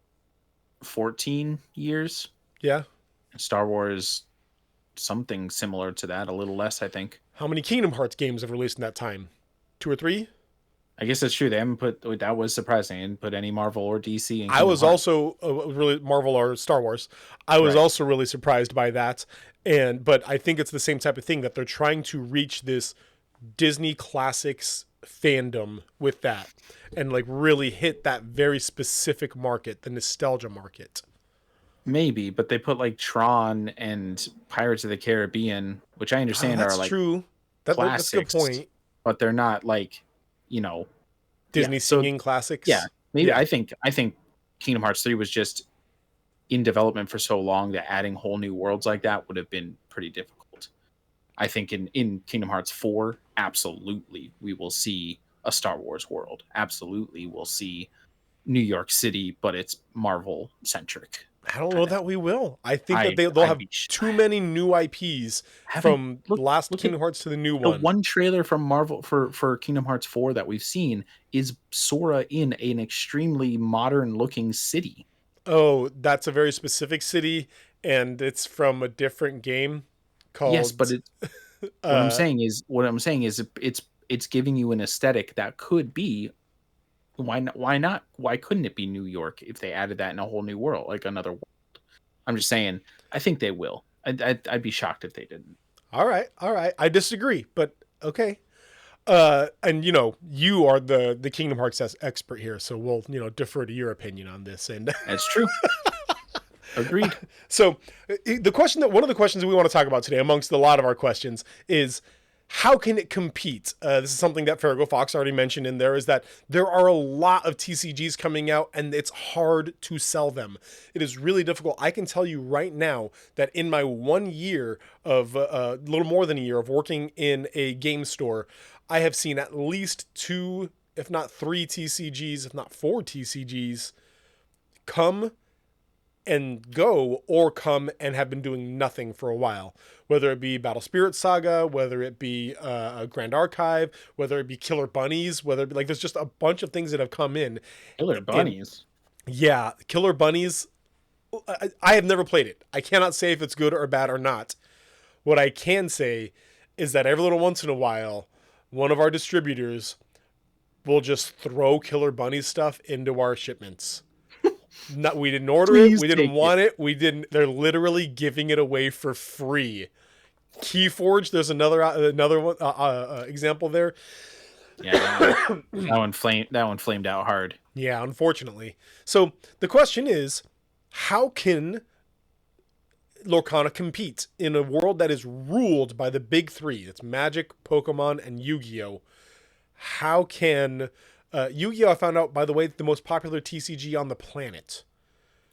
14 years. Yeah. Star Wars something similar to that, a little less, I think. How many Kingdom Hearts games have released in that time? 2 or 3? I guess that's true. They haven't put, that was surprising. They didn't put any Marvel or DC in. I was also really Marvel or Star Wars. I was also really surprised by that. But I think it's the same type of thing, that they're trying to reach this Disney classics fandom with that and like really hit that very specific market, the nostalgia market. Maybe, but they put like Tron and Pirates of the Caribbean, which I understand are like true. That's a good point. But they're not like, Disney singing classics. Yeah, maybe. I think Kingdom Hearts 3 was just in development for so long that adding whole new worlds like that would have been pretty difficult. I think in Kingdom Hearts 4, absolutely we will see a Star Wars world. Absolutely we'll see New York City, but it's Marvel centric. I don't know that we will. I think that they'll have too many new IPs from last Kingdom Hearts to the new one. The one trailer from Marvel for Kingdom Hearts 4 that we've seen is Sora in an extremely modern looking city. Oh, that's a very specific city, and it's from a different game called... Yes, but what I'm saying is it's giving you an aesthetic that could be... Why not? Why couldn't it be New York if they added that in a whole new world, like another world? I'm just saying, I think they will. I'd be shocked if they didn't. All right. I disagree, but okay. And you are the Kingdom Hearts expert here, so we'll defer to your opinion on this. And that's true. Agreed. So one of the questions that we want to talk about today, amongst a lot of our questions, is how can it compete? This is something that Farrago Fox already mentioned in there, is that there are a lot of TCGs coming out and it's hard to sell them. It is really difficult. I can tell you right now that in my 1 year of, a little more than a year of working in a game store, I have seen at least 2, if not 3 TCGs, if not 4 TCGs come and go, or come and have been doing nothing for a while. Whether it be Battle Spirit Saga, whether it be a Grand Archive, whether it be Killer Bunnies, whether it be, like, there's just a bunch of things that have come in. Killer Bunnies? Yeah, Killer Bunnies. I have never played it. I cannot say if it's good or bad or not. What I can say is that every little once in a while, one of our distributors will just throw Killer Bunnies stuff into our shipments. We didn't order it. We didn't want it. We didn't. They're literally giving it away for free. Keyforge. There's another one, example there. Yeah, that one flamed out hard. Yeah, unfortunately. So the question is, how can Lorcana compete in a world that is ruled by the big 3? It's Magic, Pokemon, and Yu-Gi-Oh. How can Yu-Gi-Oh, I found out, by the way, the most popular TCG on the planet.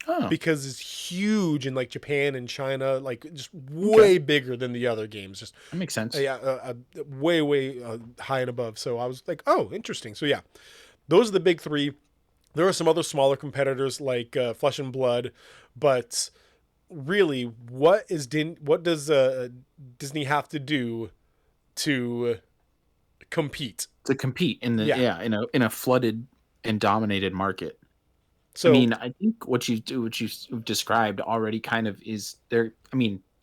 Oh. Because it's huge in like Japan and China, like just way bigger than the other games. Just that makes sense. Yeah, way high and above. So I was like, oh, interesting. So yeah, those are the big 3. There are some other smaller competitors like Flesh and Blood, but really, what does Disney have to do to compete? To compete in in a flooded and dominated market. So, I mean, I think what you described already kind of is they're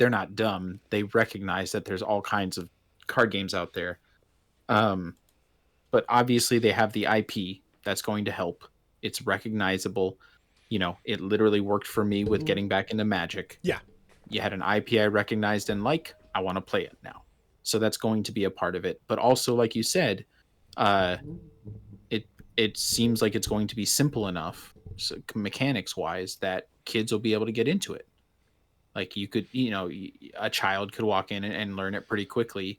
not dumb. They recognize that there's all kinds of card games out there. But obviously they have the IP that's going to help. It's recognizable. It literally worked for me with getting back into Magic. Yeah. You had an IP I recognized and I want to play it now. So that's going to be a part of it. But also, like you said, it seems like it's going to be simple enough, so mechanics wise, that kids will be able to get into it. Like you could, a child could walk in and learn it pretty quickly,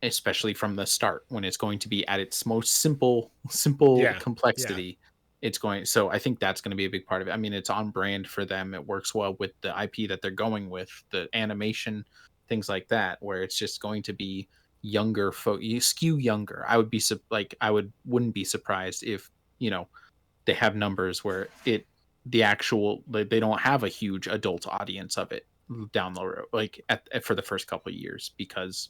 especially from the start when it's going to be at its most simple complexity. it's going. So I think that's going to be a big part of it. I mean, it's on brand for them. It works well with the IP that they're going with, the animation, things like that, where it's just going to be younger folk. You skew younger. I would be wouldn't be surprised if they have numbers where the actual they don't have a huge adult audience of it down the road, like for the first couple of years, because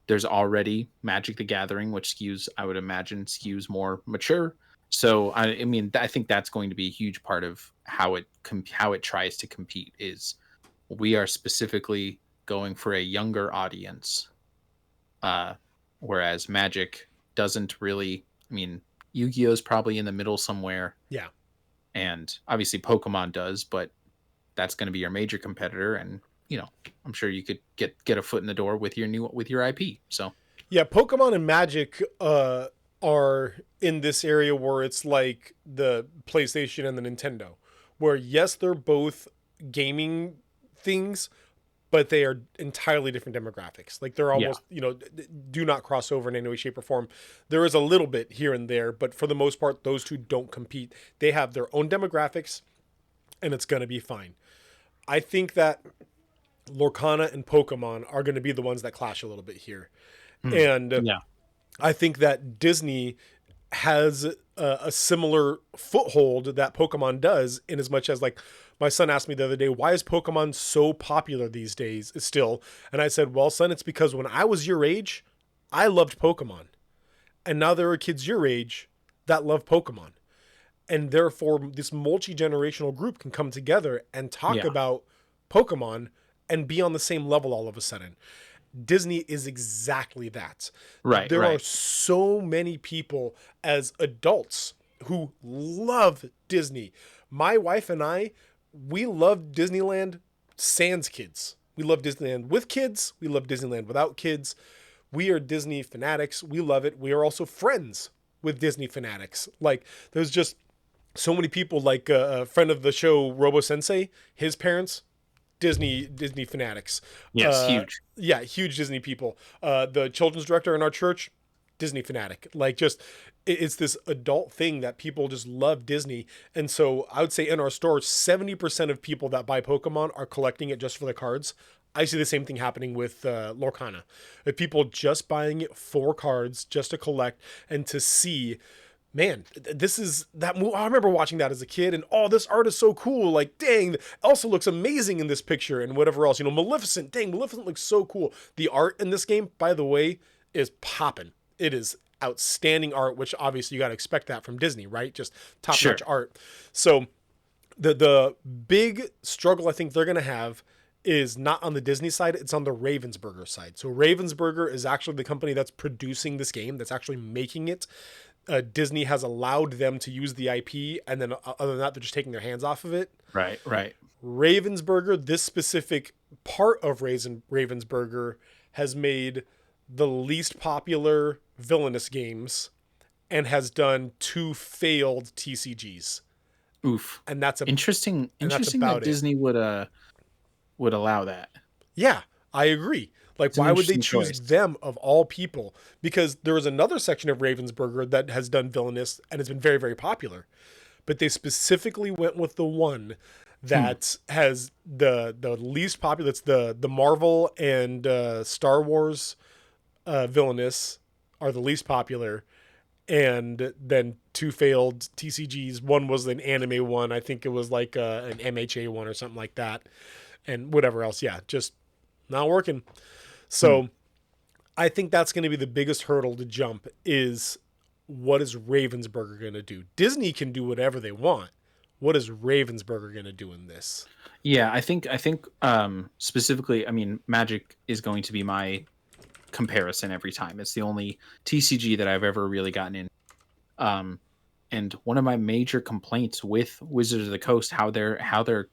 there's already Magic the Gathering, which I would imagine skews more mature. So I mean, I think that's going to be a huge part of how it tries to compete. Is we are specifically going for a younger audience, whereas Magic doesn't really. I mean, Yu-Gi-Oh is probably in the middle somewhere. Yeah, and obviously Pokemon does, but that's going to be your major competitor, and I'm sure you could get a foot in the door with your IP. So yeah, Pokemon and Magic are in this area where it's like the PlayStation and the Nintendo, where yes, they're both gaming things, but they are entirely different demographics. Like they're almost, do not cross over in any way, shape, or form. There is a little bit here and there, but for the most part, those two don't compete. They have their own demographics, and it's going to be fine. I think that Lorcana and Pokemon are going to be the ones that clash a little bit here. And I think that Disney has a similar foothold that Pokemon does, in as much as, like, my son asked me the other day, why is Pokemon so popular these days still? And I said, well, son, it's because when I was your age, I loved Pokemon. And now there are kids your age that love Pokemon. And therefore, this multi-generational group can come together and talk about Pokemon and be on the same level all of a sudden. Disney is exactly that. Right. There are so many people as adults who love Disney. My wife and I, we love Disneyland sans kids. We love Disneyland with kids. We love Disneyland without kids. We are Disney fanatics. We love it. We are also friends with Disney fanatics. Like, there's just so many people, like a friend of the show, Robo Sensei, his parents, Disney fanatics. Yes, huge. Yeah, huge Disney people. The children's director in our church, Disney fanatic. Like, just it's this adult thing that people just love Disney. And so I would say in our store, 70% of people that buy Pokemon are collecting it just for the cards. I see the same thing happening with Lorcana. If people just buying it for cards, just to collect and to see, man, this is that movie. I remember watching that as a kid, and this art is so cool. Like, dang, Elsa looks amazing in this picture, and whatever else. Maleficent, dang, Maleficent looks so cool. The art in this game, by the way, is popping. It is outstanding art, which obviously you got to expect that from Disney, right? Just top-notch art. So the big struggle I think they're going to have is not on the Disney side, it's on the Ravensburger side. So Ravensburger is actually the company that's producing this game, that's actually making it. Disney has allowed them to use the IP, and then other than that, they're just taking their hands off of it. Right. Ravensburger, this specific part of Ravensburger has made the least popular villainous games and has done 2 failed TCGs. Oof. And that's interesting that Disney would allow that. Yeah, I agree. Like, why would they choose them of all people? Because there was another section of Ravensburger that has done villainous and has been very, very popular. But they specifically went with the one that has the least popular. It's the Marvel and Star Wars villainous are the least popular. And then 2 failed TCGs. One was an anime one. I think it was like an MHA one or something like that. And whatever else. Yeah, just not working. So I think that's going to be the biggest hurdle to jump, is what is Ravensburger going to do? Disney can do whatever they want. What is Ravensburger going to do in this? Yeah, I think specifically, I mean, Magic is going to be my comparison every time. It's the only TCG that I've ever really gotten in. And one of my major complaints with Wizards of the Coast, how they're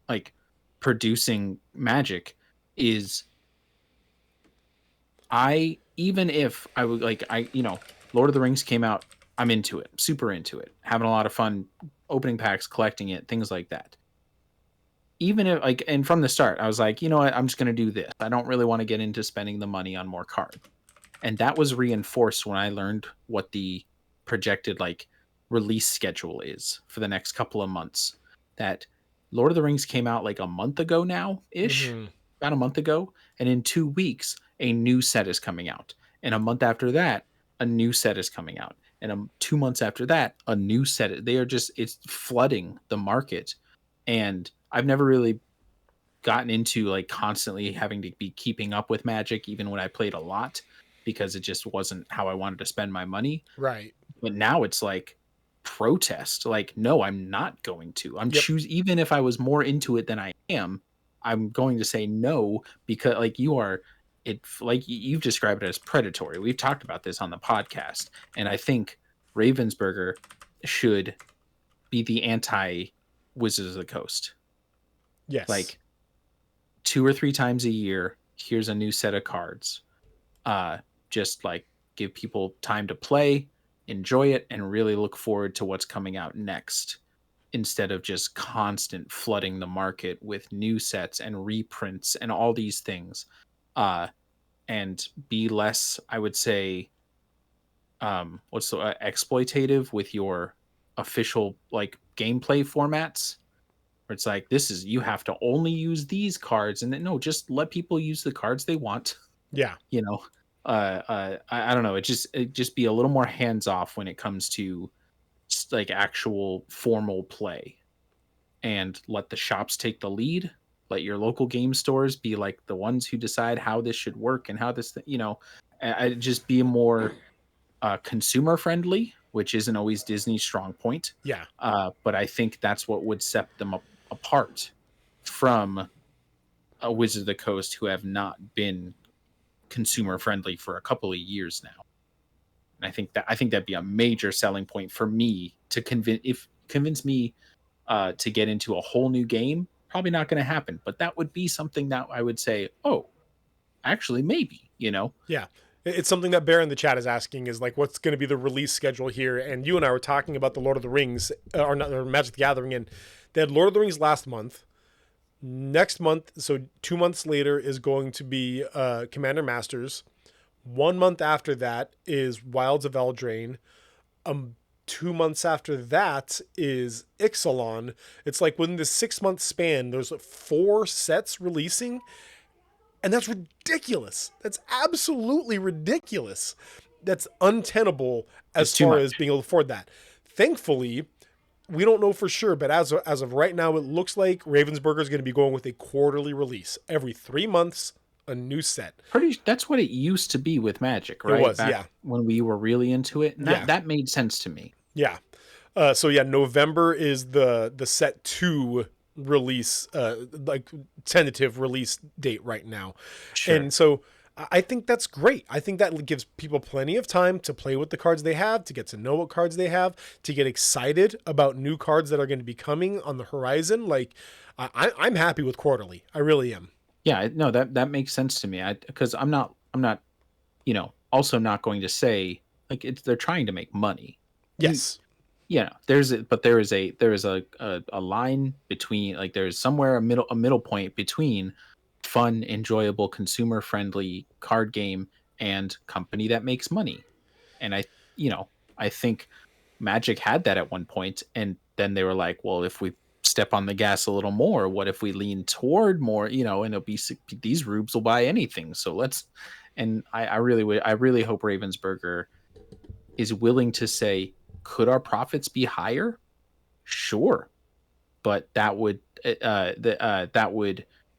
like producing Magic, is even if I would Lord of the Rings came out, I'm into it, super into it, having a lot of fun opening packs, collecting it, things like that. Even if and from the start, I was like, you know what, I'm just going to do this. I don't really want to get into spending the money on more cards. And that was reinforced when I learned what the projected release schedule is for the next couple of months. That Lord of the Rings came out like a month ago now ish, about a month ago, and in 2 weeks a new set is coming out, and a month after that a new set is coming out, and 2 months after that a new set. They are just, it's flooding the market, and I've never really gotten into like constantly having to be keeping up with Magic, even when I played a lot, because it just wasn't how I wanted to spend my money. Right. But now it's like protest. Like, no, I'm not going to. Even if I was more into it than I am, I'm going to say no, because like you've described it as predatory. We've talked about this on the podcast, and I think Ravensburger should be the anti Wizards of the Coast. Yes. Like 2 or 3 times a year, here's a new set of cards. Just like give people time to play, enjoy it, and really look forward to what's coming out next, instead of just constant flooding the market with new sets and reprints and all these things. And be less, I would say, exploitative with your official like gameplay formats, where it's like, this is, you have to only use these cards, and then no, just let people use the cards they want. Yeah. You know, I don't know. It just be a little more hands off when it comes to like actual formal play, and let the shops take the lead. Let your local game stores be like the ones who decide how this should work and how this, just be more consumer friendly, which isn't always Disney's strong point. Yeah. But I think that's what would set them apart from a Wizard of the Coast, who have not been consumer friendly for a couple of years now. And I think that'd be a major selling point for me to convince me to get into a whole new game. Probably not going to happen, but that would be something that I would say, oh, actually, maybe, Yeah. It's something that Bear in the chat is asking, is like, what's going to be the release schedule here? And you and I were talking about the Lord of the Rings, or not, or Magic the Gathering, and they had Lord of the Rings last month. Next month, so 2 months later, is going to be Commander Masters. 1 month after that is Wilds of Eldraine. 2 months after that is Ixalan. It's like within this 6-month span, there's 4 sets releasing. And that's ridiculous. That's absolutely ridiculous. That's untenable as far as being able to afford that. Thankfully, we don't know for sure, but as of right now, it looks like Ravensburger is going to be going with a quarterly release. Every 3 months, a new set. That's what it used to be with Magic, right? It was, Back when we were really into it. And that made sense to me. Yeah. November is the set 2 release, like tentative release date right now. Sure. And so I think that's great. I think that gives people plenty of time to play with the cards they have, to get to know what cards they have, to get excited about new cards that are going to be coming on the horizon. Like, I'm happy with quarterly. I really am. Yeah, no, that makes sense to me. Because I'm not, also not going to say like they're trying to make money. Yes. There is a line between, like, there's somewhere a middle point between fun, enjoyable, consumer friendly card game and company that makes money. And I think Magic had that at one point, and then they were like, well, if we step on the gas a little more, what if we lean toward more, and it'll be, these rubes will buy anything. So let's, and I really hope Ravensburger is willing to say, could our profits be higher? Sure, but that would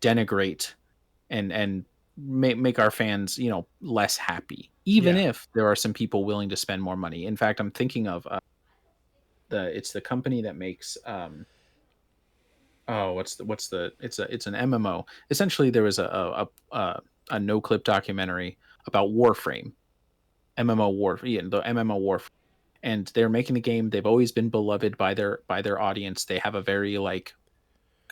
denigrate and make our fans, less happy. Even if there are some people willing to spend more money. In fact, I'm thinking of it's the company that makes it's an MMO. Essentially, there was a no clip documentary about Warframe, the MMO Warframe. And they're making the game. They've always been beloved by their audience. They have a very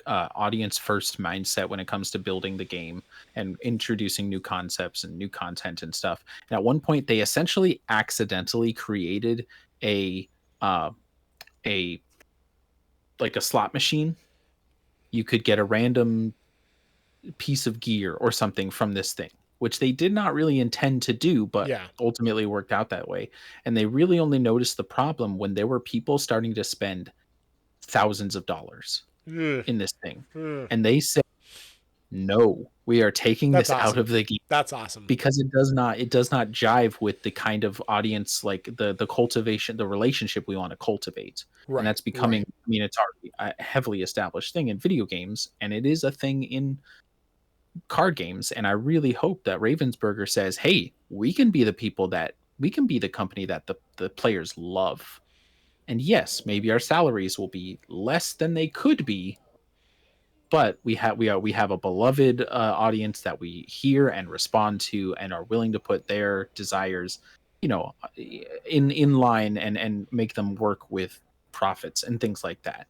audience first mindset when it comes to building the game and introducing new concepts and new content and stuff. And at one point, they essentially accidentally created a slot machine. You could get a random piece of gear or something from this thing. which they did not really intend to do, but ultimately worked out that way. And they really only noticed the problem when there were people starting to spend thousands of dollars in this thing. And they said, no, we are taking this out of the game. That's awesome. Because it does not jive with the kind of audience, like the cultivation, the relationship we want to cultivate. And that's becoming, I mean, it's already a heavily established thing in video games, and it is a thing in card games. And I really hope that Ravensburger says, hey, we can be the company that the players love. And yes, maybe our salaries will be less than they could be, but we have a beloved audience that we hear and respond to and are willing to put their desires, in line and make them work with profits and things like that.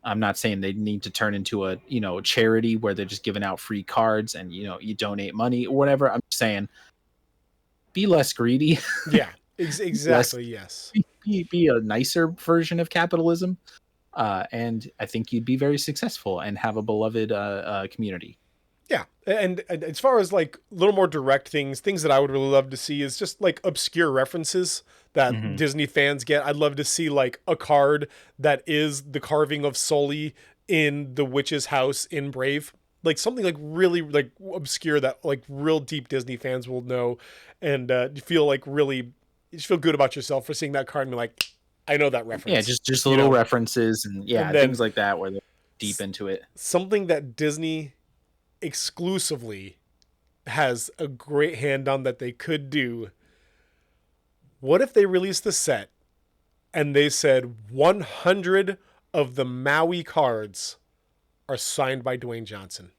I'm not saying they need to turn into a charity where they're just giving out free cards and you donate money or whatever. I'm saying be less greedy. Yeah, exactly. Yes. Be a nicer version of capitalism. And I think you'd be very successful and have a beloved community. Yeah. And as far as like a little more direct things that I would really love to see is just like obscure references that Disney fans get. I'd love to see like a card that is the carving of Sully in the witch's house in Brave. Like something like really like obscure that like real deep Disney fans will know. And you feel like you just feel good about yourself for seeing that card and be like, I know that reference. Yeah, just little references and things like that where they're deep into it. Something that Disney exclusively has a great hand on that they could do. What if they released the set and they said 100 of the Maui cards are signed by Dwayne Johnson?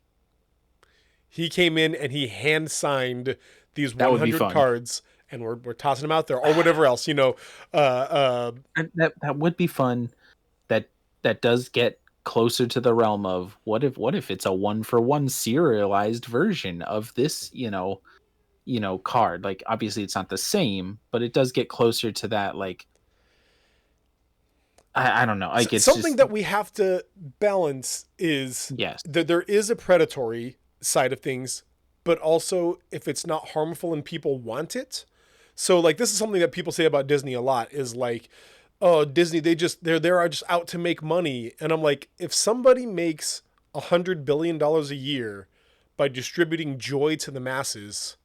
He came in and he hand signed these 100 cards. And we're tossing them out there or whatever else, that would be fun. That does get closer to the realm of what if it's a 1-for-1 serialized version of this, card. Like obviously it's not the same, but it does get closer to that. Like I don't know. Like it's something that we have to balance is that there is a predatory side of things, but also if it's not harmful and people want it. So like this is something that people say about Disney a lot is like, oh, Disney, they're just out to make money. And I'm like, if somebody makes $100 billion a year by distributing joy to the masses,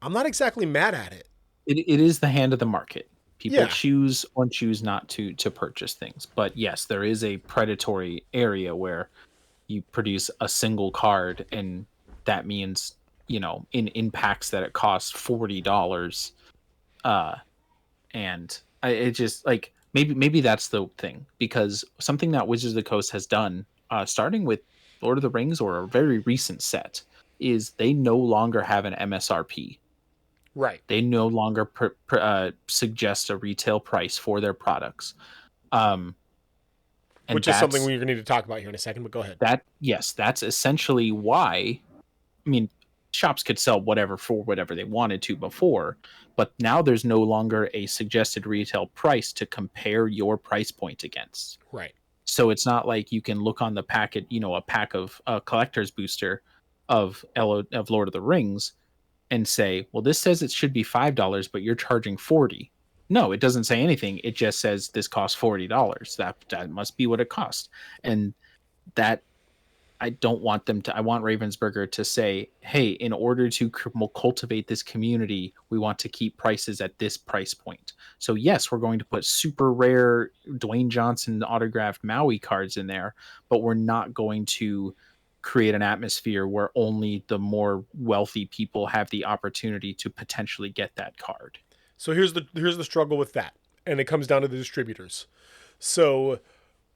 I'm not exactly mad at it. It is the hand of the market. People choose or choose not to purchase things. But yes, there is a predatory area where you produce a single card and that means, in packs that it costs $40. And it just like maybe that's the thing, because something that Wizards of the Coast has done, starting with Lord of the Rings or a very recent set, is they no longer have an MSRP. Right. They no longer suggest a retail price for their products. Which is something we're going to need to talk about here in a second, but go ahead. That's essentially why, I mean, shops could sell whatever for whatever they wanted to before, but now there's no longer a suggested retail price to compare your price point against. Right. So it's not like you can look on the packet, a pack of a collector's booster of Lord of the Rings and say, well, this says it should be $5, but you're charging $40. No, it doesn't say anything. It just says this costs $40. That must be what it costs. And that, I don't want them to. I want Ravensburger to say, hey, in order to cultivate this community, we want to keep prices at this price point. So yes, we're going to put super rare Dwayne Johnson autographed Maui cards in there, but we're not going to create an atmosphere where only the more wealthy people have the opportunity to potentially get that card. So here's the struggle with that, and it comes down to the distributors. So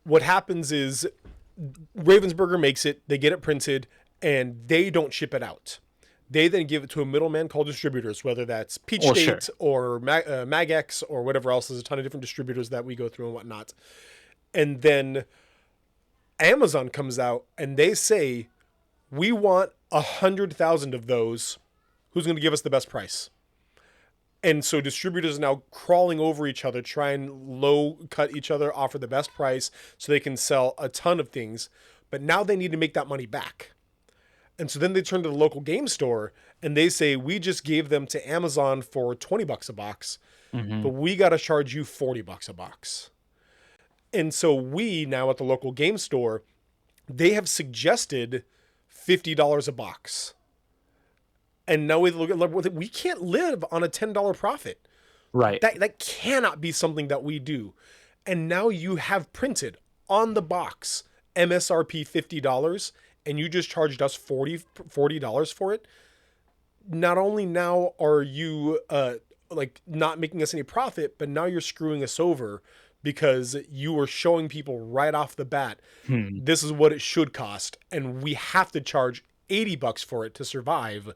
what happens is Ravensburger makes it, they get it printed, and they don't ship it out. They then give it to a middleman called distributors, whether that's Peach State or Magex or whatever else. There's a ton of different distributors that we go through and whatnot. And then Amazon comes out and they say, we want 100,000 of those. Who's going to give us the best price? And so distributors are now crawling over each other, trying low cut each other, offer the best price so they can sell a ton of things. But now they need to make that money back. And so then they turn to the local game store and they say, we just gave them to Amazon for $20 a box, but we got to charge you $40 a box. And so we now at the local game store, they have suggested $50 a box. And now we can't live on a $10 profit. Right. That cannot be something that we do. And now you have printed on the box MSRP $50 and you just charged us $40 for it. Not only now are you like not making us any profit, but now you're screwing us over because you are showing people right off the bat, this is what it should cost. And we have to charge $80 for it to survive.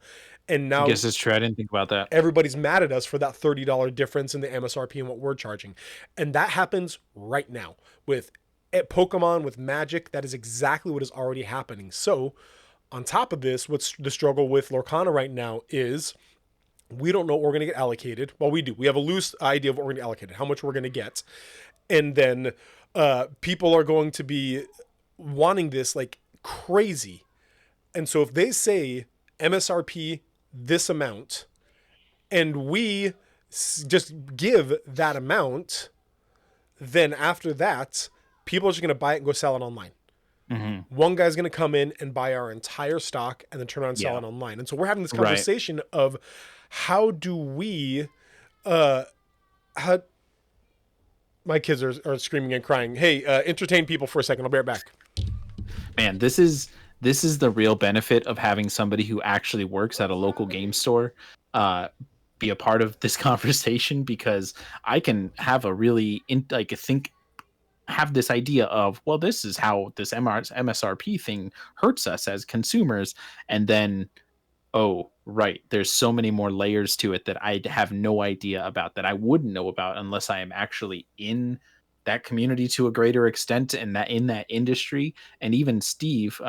And now I guess it's true. I didn't think about that. Everybody's mad at us for that $30 difference in the MSRP and what we're charging. And that happens right now with Pokemon, with Magic. That is exactly what is already happening. So on top of this, what's the struggle with Lorcana right now is we don't know what we're going to get allocated. Well, we do. We have a loose idea of what we're going to get allocated, how much we're going to get. And then people are going to be wanting this like crazy. And so if they say MSRP this amount and we just give that amount, then after that, people are just going to buy it and go sell it online. One guy's going to come in and buy our entire stock and then turn around and sell it online. And so we're having this conversation of how do we, my kids are screaming and crying. Hey, entertain people for a second. I'll be right back. Man, this is the real benefit of having somebody who actually works at a local game store be a part of this conversation, because I can have a really have this idea of, well, this is how this MSRP thing hurts us as consumers, and then there's so many more layers to it that I have no idea about, that I wouldn't know about unless I am actually in that community to a greater extent, and that in that industry. And even Steve,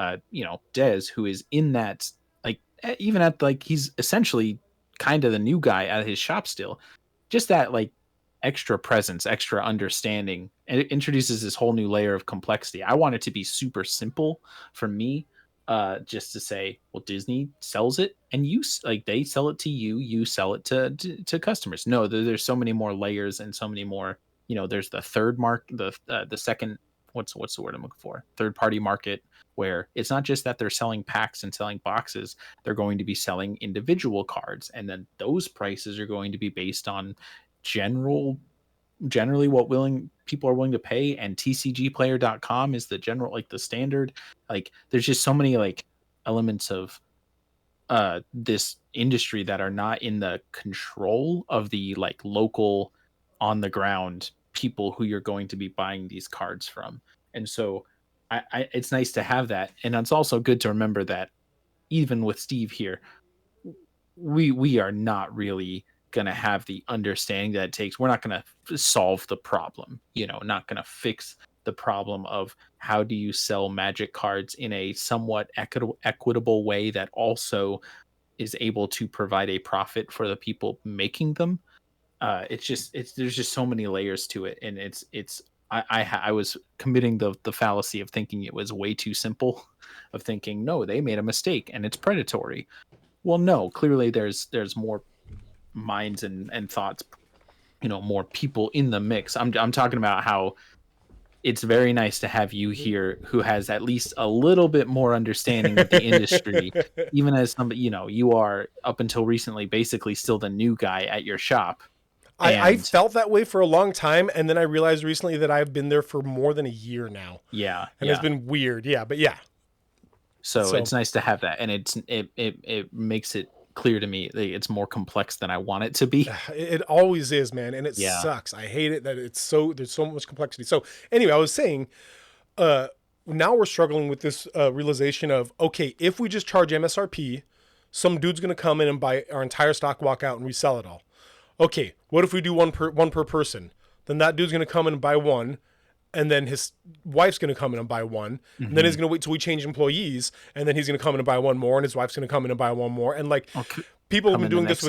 Des, who is in that, like, even at like, he's essentially kind of the new guy at his shop still, just that like extra presence, extra understanding, and it introduces this whole new layer of complexity. I want it to be super simple for me, just to say, well, Disney sells it and they sell it to you, you sell it to customers. No, there's so many more layers and so many more. There's the third the second, what's the word I'm looking for? Third party market, where it's not just that they're selling packs and selling boxes, they're going to be selling individual cards. And then those prices are going to be based on generally what people are willing to pay. And tcgplayer.com is the general, like the standard. Like there's just so many like elements of this industry that are not in the control of the like local on the ground people who you're going to be buying these cards from. And so it's nice to have that. And it's also good to remember that even with Steve here, we are not really going to have the understanding that it takes. We're not going to solve the problem, not going to fix the problem of how do you sell Magic cards in a somewhat equitable way that also is able to provide a profit for the people making them. There's just so many layers to it, and I was committing the fallacy of thinking it was way too simple, of thinking, no, they made a mistake and it's predatory. Well, no, clearly there's more minds and thoughts, more people in the mix. I'm talking about how it's very nice to have you here who has at least a little bit more understanding of the industry, even as somebody, you are up until recently basically still the new guy at your shop. I felt that way for a long time, and then I realized recently that I've been there for more than a year now. Yeah, and it's been weird. Yeah, but yeah. So it's nice to have that, and it makes it clear to me that it's more complex than I want it to be. It always is, man, and it sucks. I hate it that there's so much complexity. So anyway, I was saying, now we're struggling with this realization of, okay, if we just charge MSRP, some dude's gonna come in and buy our entire stock, walk out, and resell it all. Okay, what if we do one per person? Then that dude's going to come in and buy one, and then his wife's going to come in and buy one, and then he's going to wait till we change employees, and then he's going to come in and buy one more, and his wife's going to come in and buy one more. And like people have been doing this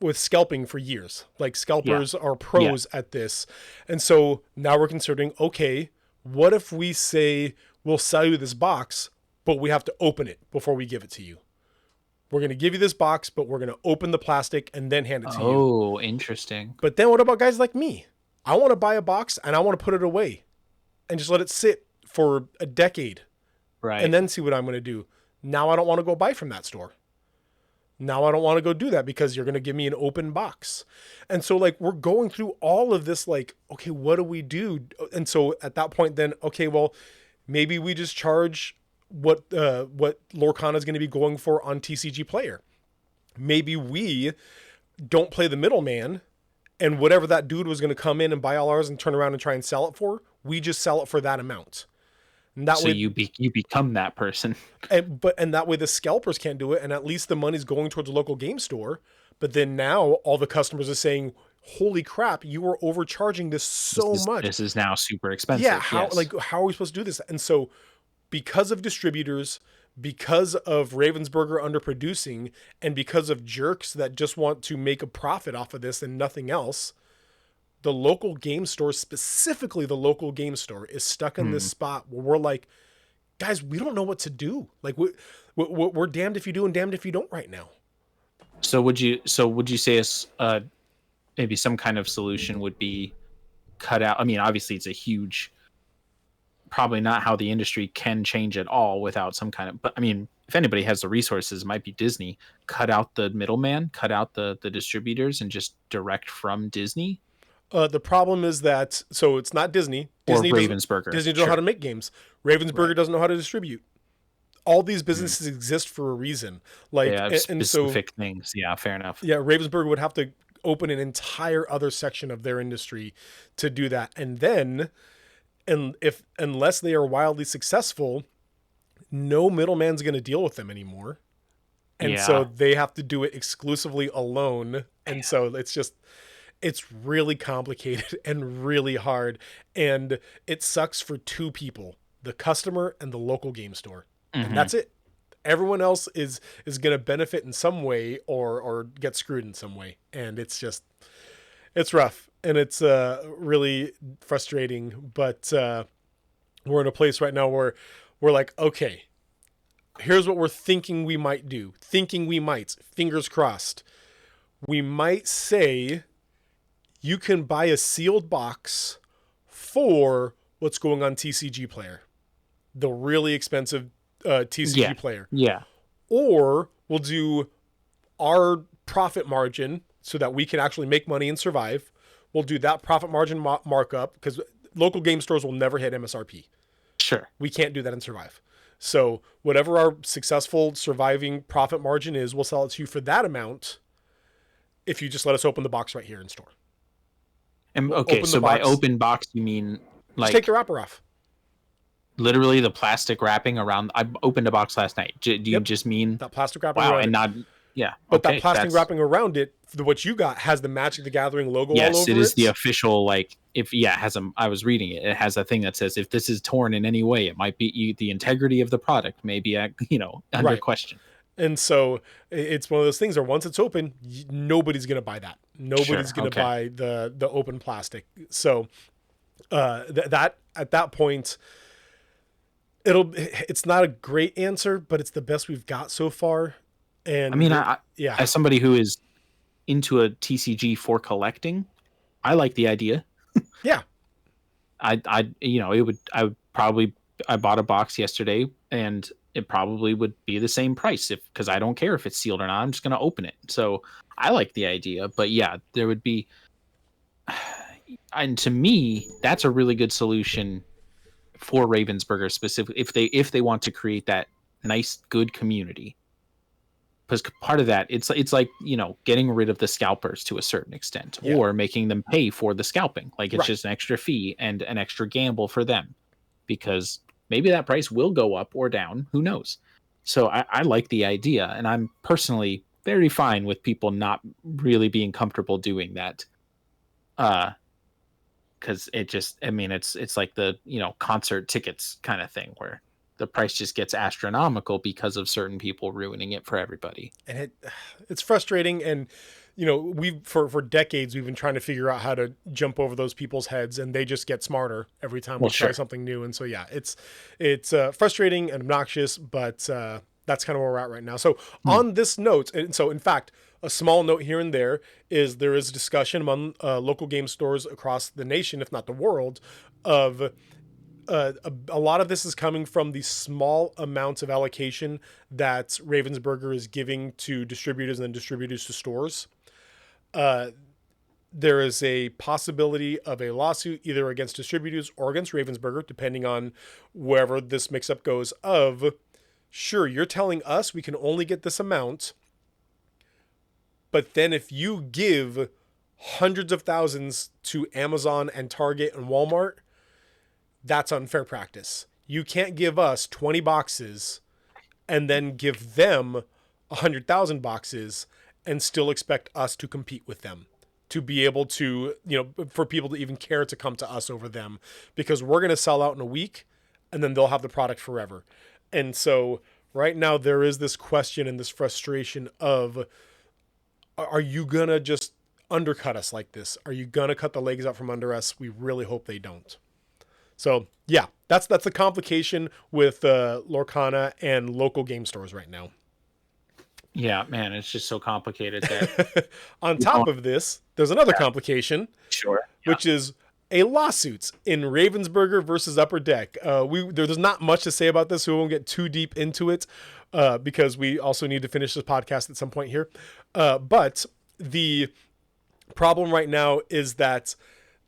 with scalping for years. Like scalpers are pros at this. And so now we're considering, okay, what if we say we'll sell you this box, but we have to open it before we give it to you? We're going to give you this box, but we're going to open the plastic and then hand it to you. Oh, interesting. But then what about guys like me? I want to buy a box and I want to put it away and just let it sit for a decade. Right. And then see what I'm going to do. Now I don't want to go buy from that store. Now I don't want to go do that because you're going to give me an open box. And so like we're going through all of this like, okay, what do we do? And so at that point then, okay, well, maybe we just charge what Lorcana is going to be going for on TCG Player. Maybe we don't play the middleman, and whatever that dude was going to come in and buy all ours and turn around and try and sell it for, we just sell it for that amount. And that so way, you become that person. And that way the scalpers can't do it, and at least the money's going towards a local game store. But then now all the customers are saying, "Holy crap, you are overcharging this so much. This is now super expensive." Yeah, how are we supposed to do this?" And so, because of distributors, because of Ravensburger underproducing, and because of jerks that just want to make a profit off of this and nothing else, the local game store, specifically the local game store, is stuck in this spot where we're like, guys, we don't know what to do. Like we're damned if you do and damned if you don't right now. So would you say maybe some kind of solution would be cut out? I mean, obviously it's a huge, probably not how the industry can change at all without some kind of, but I mean, if anybody has the resources, it might be Disney. Cut out the middleman, cut out the distributors, and just direct from Disney. The problem is that, so it's not Disney. Disney or Ravensburger. Disney doesn't know how to make games. Ravensburger doesn't know how to distribute. All these businesses exist for a reason. Like, yeah, specific things. Yeah, fair enough. Yeah, Ravensburger would have to open an entire other section of their industry to do that. And then, unless they are wildly successful, no middleman's going to deal with them anymore. And so they have to do it exclusively alone. And so it's really complicated and really hard. And it sucks for two people, the customer and the local game store. And that's it. Everyone else is going to benefit in some way or get screwed in some way. And it's rough and it's really frustrating, but we're in a place right now where we're like, okay, here's what we're thinking we might do. Fingers crossed. We might say you can buy a sealed box for what's going on TCG Player, the really expensive TCG Player. Yeah. Or we'll do our profit margin so that we can actually make money and survive. We'll do that profit margin markup because local game stores will never hit MSRP. Sure. We can't do that and survive. So whatever our successful surviving profit margin is, we'll sell it to you for that amount if you just let us open the box right here in store. And okay, so by open box, you mean like... Just take the wrapper off. Literally the plastic wrapping around. I opened a box last night. Do you just mean that plastic wrapping? Wow, around and it. not But that plastic wrapping around it, what you got has the Magic the Gathering logo all over it. Yes, it is the official. Like if it has I was reading it. It has a thing that says if this is torn in any way, it might be the integrity of the product may be under question. And so it's one of those things where once it's open, nobody's going to buy that. Nobody's going to buy the open plastic. So that at that point, it's not a great answer, but it's the best we've got so far. And I mean, as somebody who is into a TCG for collecting, I like the idea. Yeah. I bought a box yesterday and it probably would be the same price because I don't care if it's sealed or not. I'm just going to open it. So I like the idea, but yeah, there would be, and to me, that's a really good solution for Ravensburger specifically if they want to create that nice, good community. Because part of that, it's like, getting rid of the scalpers to a certain extent or making them pay for the scalping. Like it's just an extra fee and an extra gamble for them because maybe that price will go up or down. Who knows? So I like the idea, and I'm personally very fine with people not really being comfortable doing that. Because it's like the concert tickets kind of thing where the price just gets astronomical because of certain people ruining it for everybody. And it's frustrating. And for decades we've been trying to figure out how to jump over those people's heads, and they just get smarter every time we try something new. And so it's frustrating and obnoxious, but That's kind of where we're at right now. So on this note, and so in fact, a small note here and there is discussion among local game stores across the nation, if not the world, of a lot of this is coming from the small amounts of allocation that Ravensburger is giving to distributors and then distributors to stores. There is a possibility of a lawsuit either against distributors or against Ravensburger, depending on wherever this mix-up goes of, sure, you're telling us we can only get this amount, but then if you give hundreds of thousands to Amazon and Target and Walmart, that's unfair practice. You can't give us 20 boxes and then give them 100,000 boxes and still expect us to compete with them, to be able to, for people to even care to come to us over them, because we're going to sell out in a week and then they'll have the product forever. And so right now there is this question and this frustration of, are you going to just undercut us like this? Are you going to cut the legs out from under us? We really hope they don't. So yeah, that's the complication with Lorcana and local game stores right now. Yeah, man, it's just so complicated that on top of this, there's another complication, which is a lawsuit in Ravensburger versus Upper Deck. There's not much to say about this, so we won't get too deep into it because we also need to finish this podcast at some point here. But the problem right now is that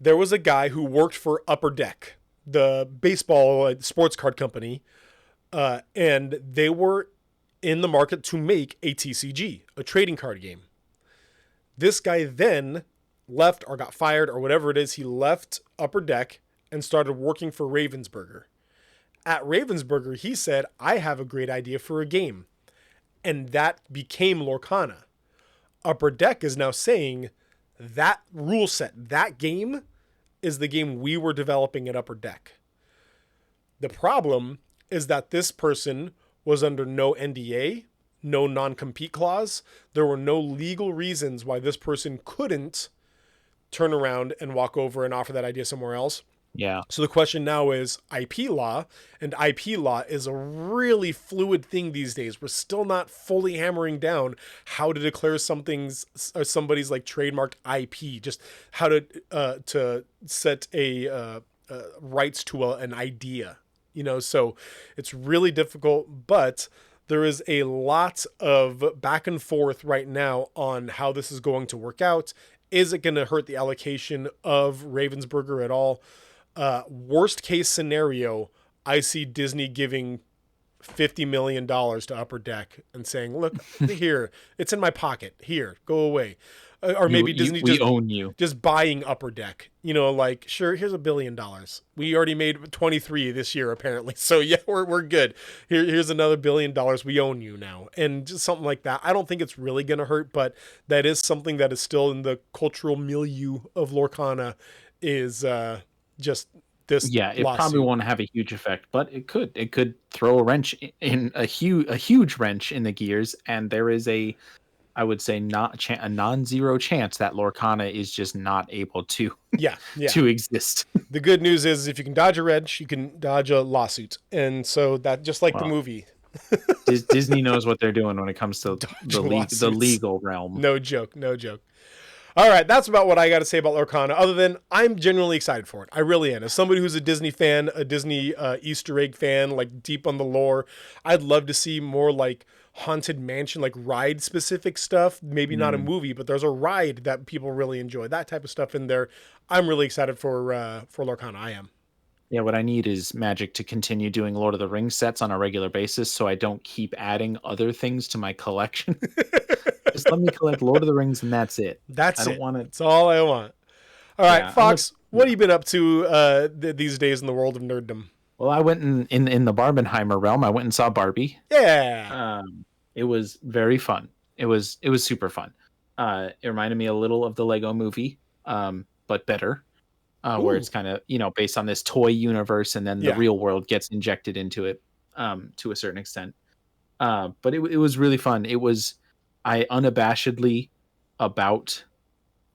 there was a guy who worked for Upper Deck, the baseball sports card company, and they were in the market to make a TCG, a trading card game. This guy then left or got fired or whatever it is. He left Upper Deck and started working for Ravensburger. At Ravensburger, he said, I have a great idea for a game. And that became Lorcana. Upper Deck is now saying that rule set, that game is the game we were developing at Upper Deck. The problem is that this person was under no NDA, no non-compete clause. There were no legal reasons why this person couldn't turn around and walk over and offer that idea somewhere else. Yeah. So the question now is IP law, and IP law is a really fluid thing these days. We're still not fully hammering down how to declare somebody's like trademarked IP, just how to set a rights to an idea. So it's really difficult, but there is a lot of back and forth right now on how this is going to work out. Is it going to hurt the allocation of Ravensburger at all? Worst case scenario, I see Disney giving $50 million to Upper Deck and saying, look, here, it's in my pocket. Here, go away. Or maybe Disney we own you. Just buying Upper Deck. Like, sure, here's $1 billion. We already made 23 this year, apparently. So yeah, we're good. Here's another $1 billion. We own you now. And just something like that. I don't think it's really going to hurt, but that is something that is still in the cultural milieu of Lorcana is just this. Yeah, it lawsuit. probably won't have a huge effect, but it could throw a wrench in a huge wrench in the gears. And there is I would say a non-zero chance that Lorcana is just not able to to exist. The good news is if you can dodge a wrench, you can dodge a lawsuit. And so that just like the movie. Disney knows what they're doing when it comes to the legal realm. No joke. All right, that's about what I got to say about Lorcana, other than I'm genuinely excited for it. I really am. As somebody who's a Disney fan, a Disney Easter egg fan, like deep on the lore, I'd love to see more like Haunted Mansion, like ride specific stuff. Maybe not a movie, but there's a ride that people really enjoy. That type of stuff in there. I'm really excited for Lorcana. I am. Yeah, what I need is Magic to continue doing Lord of the Rings sets on a regular basis so I don't keep adding other things to my collection. Just let me collect Lord of the Rings and that's it. That's all I want. All right, Fox, what have you been up to these days in the world of nerddom? Well, I went in the Barbenheimer realm. I went and saw Barbie. Yeah. It was very fun. It was super fun. It reminded me a little of the Lego movie, but better. Where it's kind of, based on this toy universe and then the real world gets injected into it to a certain extent. But it was really fun. I unabashedly about,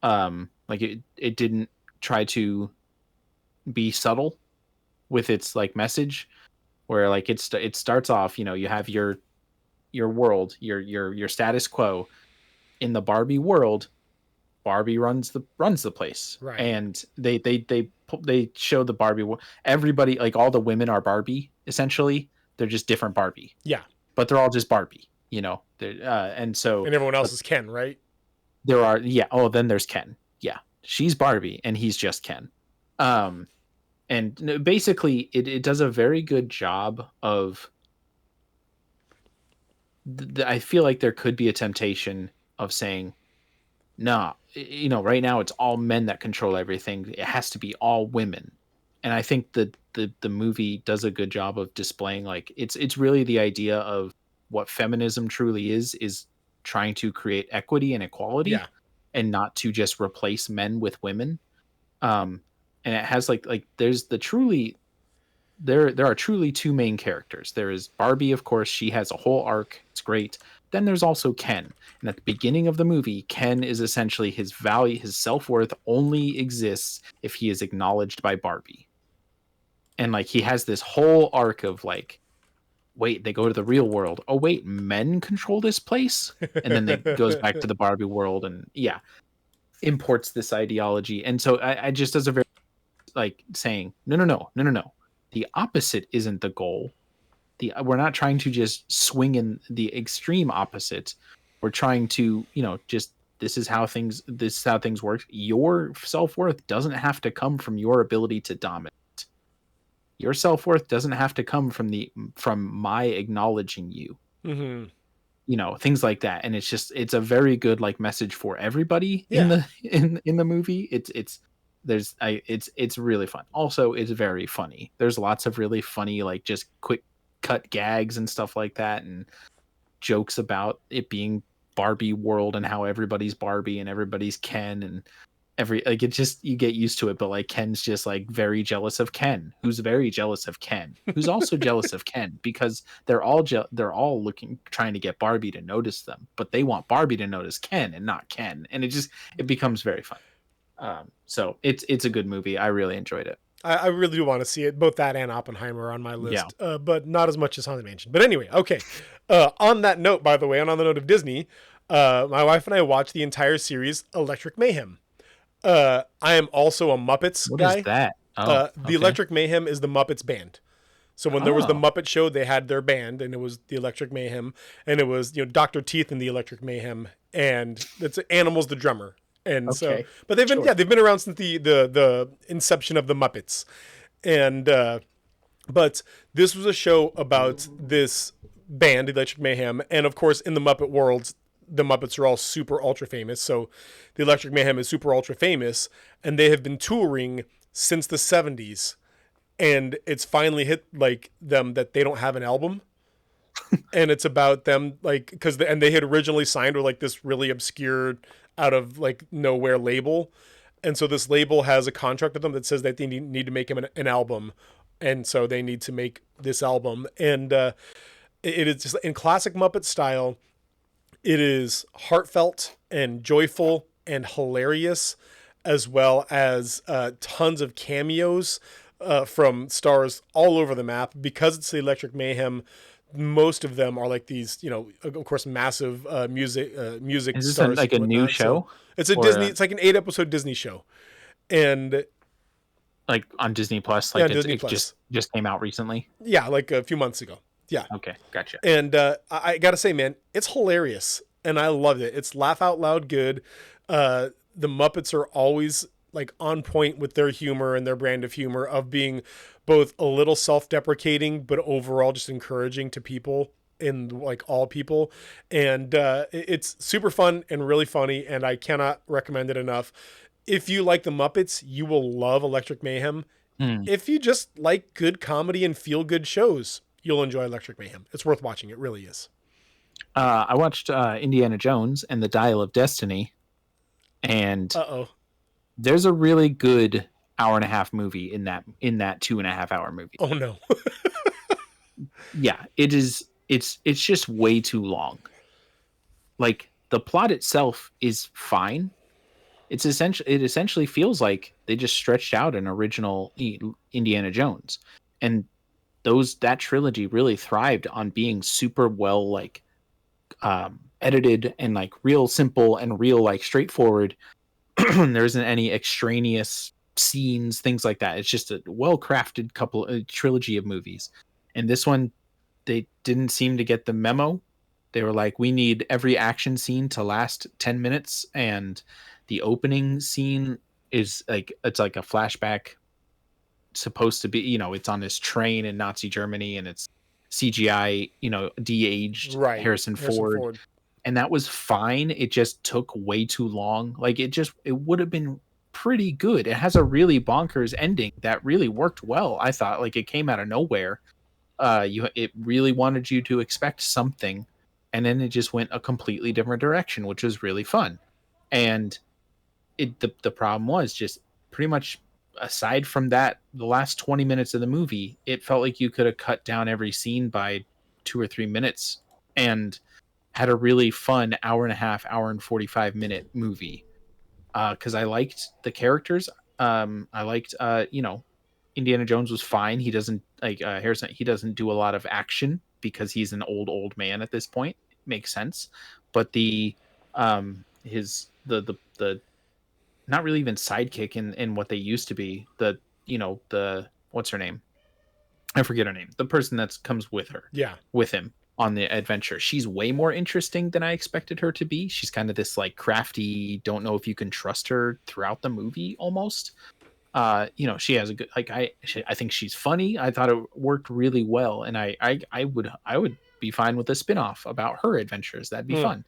it didn't try to be subtle with its like message where like it starts off, you have your world, your status quo. In the Barbie world, Barbie runs the place, Right. and they show the Barbie. Everybody, like all the women are Barbie essentially. They're just different Barbie. Yeah. But they're all just Barbie, you know. And so and everyone else is Ken, right? there are Oh, then there's Ken. Yeah, she's Barbie, and he's just Ken. And basically, it does a very good job of. I feel like there could be a temptation of saying, nah, you know, right now it's all men that control everything. It has to be all women. And I think that the movie does a good job of displaying, like, it's really the idea of what feminism truly is trying to create equity and equality, Yeah. and not to just replace men with women. And it has like there's the truly there are truly two main characters. There is Barbie, of course. She has a whole arc. It's great. Then there's also Ken. And at the beginning of the movie, Ken is essentially his value, his self-worth only exists if he is acknowledged by Barbie. And like he has this whole arc of like, wait, they go to the real world. Oh wait, men control this place? And then it goes back to the Barbie world and imports this ideology. And so I just as a very like saying, no. The opposite isn't the goal. We're not trying to just swing in the extreme opposite. We're trying to, just this is how things work. Your self-worth doesn't have to come from your ability to dominate. Your self-worth doesn't have to come from my acknowledging you. Mm-hmm. Things like that. And it's a very good like message for everybody in the movie. It's really fun. Also, it's very funny. There's lots of really funny, like just quick cut gags and stuff like that, and jokes about it being Barbie world and how everybody's Barbie and everybody's Ken, and you get used to it. But like Ken's just like very jealous of Ken, who's very jealous of Ken, who's also jealous of Ken, because they're all trying to get Barbie to notice them, but they want Barbie to notice Ken and not Ken, and it becomes very fun. So it's a good movie. I really enjoyed it. I really do want to see it. Both that and Oppenheimer are on my list, but not as much as Haunted Mansion. But anyway, okay. On that note, by the way, and on the note of Disney, my wife and I watched the entire series Electric Mayhem. I am also a Muppets guy. What is that? The Electric Mayhem is the Muppets band. So when there was the Muppet Show, they had their band, and it was the Electric Mayhem, and it was Dr. Teeth in the Electric Mayhem, and it's Animals the drummer. And so, but they've been around since the inception of the Muppets, and but this was a show about this band, Electric Mayhem, and of course in the Muppet world, the Muppets are all super ultra famous. So the Electric Mayhem is super ultra famous, and they have been touring since the 70s, and it's finally hit like them that they don't have an album. And it's about them like and they had originally signed with like this really obscure out of like nowhere label, and so this label has a contract with them that says that they need to make him an album, and so they need to make this album, and it is just in classic Muppet style. It is heartfelt and joyful and hilarious, as well as tons of cameos from stars all over the map. Because it's the Electric Mayhem, most of them are like these, of course, massive music is stars. Is this like a new show? So it's a Disney. It's like an 8-episode Disney show, and like on Disney Plus. Like Disney it Plus. just came out recently. Yeah, like a few months ago. Yeah. Okay, gotcha. And I gotta say, man, it's hilarious, and I loved it. It's laugh out loud good. The Muppets are always like on point with their humor and their brand of humor of being both a little self-deprecating, but overall just encouraging to people, in like all people. And it's super fun and really funny, and I cannot recommend it enough. If you like the Muppets, you will love Electric Mayhem. If you just like good comedy and feel good shows, you'll enjoy Electric Mayhem. It's worth watching. It really is. I watched Indiana Jones and the Dial of Destiny, and there's a really good hour-and-a-half movie in that 2.5-hour movie. Oh no. Yeah, it is. It's just way too long. Like the plot itself is fine. It essentially feels like they just stretched out an original Indiana Jones, and that trilogy really thrived on being super well like edited and like real simple and real like straightforward. There isn't any extraneous scenes, things like that. It's just a well-crafted trilogy of movies. And this one, they didn't seem to get the memo. They were like, we need every action scene to last 10 minutes. And the opening scene is like, it's like a flashback, supposed to be, you know, it's on this train in Nazi Germany, and it's CGI, you know, de-aged Harrison Ford. And that was fine. It just took way too long. Like it would have been pretty good. It has a really bonkers ending that really worked well. I thought, like, it came out of nowhere. It really wanted you to expect something, and then it just went a completely different direction, which was really fun. And the problem was just pretty much, aside from that, the last 20 minutes of the movie, it felt like you could have cut down every scene by 2 or 3 minutes and had a really fun hour and a half, hour and 45-minute movie. Because I liked the characters. I liked, you know, Indiana Jones was fine. He doesn't like Harrison. He doesn't do a lot of action because he's an old man at this point. It makes sense. But the not really even sidekick in what they used to be. The what's her name? I forget her name. The person that comes with her. Yeah. With him on the adventure. She's way more interesting than I expected her to be. She's kind of this like crafty, don't know if you can trust her throughout the movie almost. You know, she has a good, like, I think she's funny. I thought it worked really well. And I would be fine with a spinoff about her adventures. That'd be fun.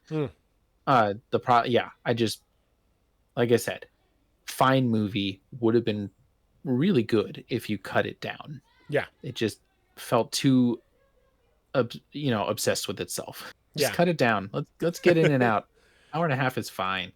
I just, like I said, fine movie, would have been really good if you cut it down. Yeah. It just felt too, you know, obsessed with itself. Just cut it down. Let's get in and out. Hour and a half is fine.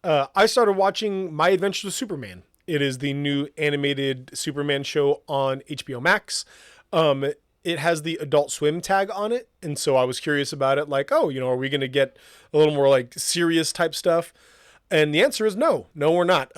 I started watching My Adventures with Superman. It is the new animated Superman show on HBO Max. It has the Adult Swim tag on it, and so I was curious about it. Like, oh, you know, are we going to get a little more like serious type stuff? And the answer is no. No, we're not.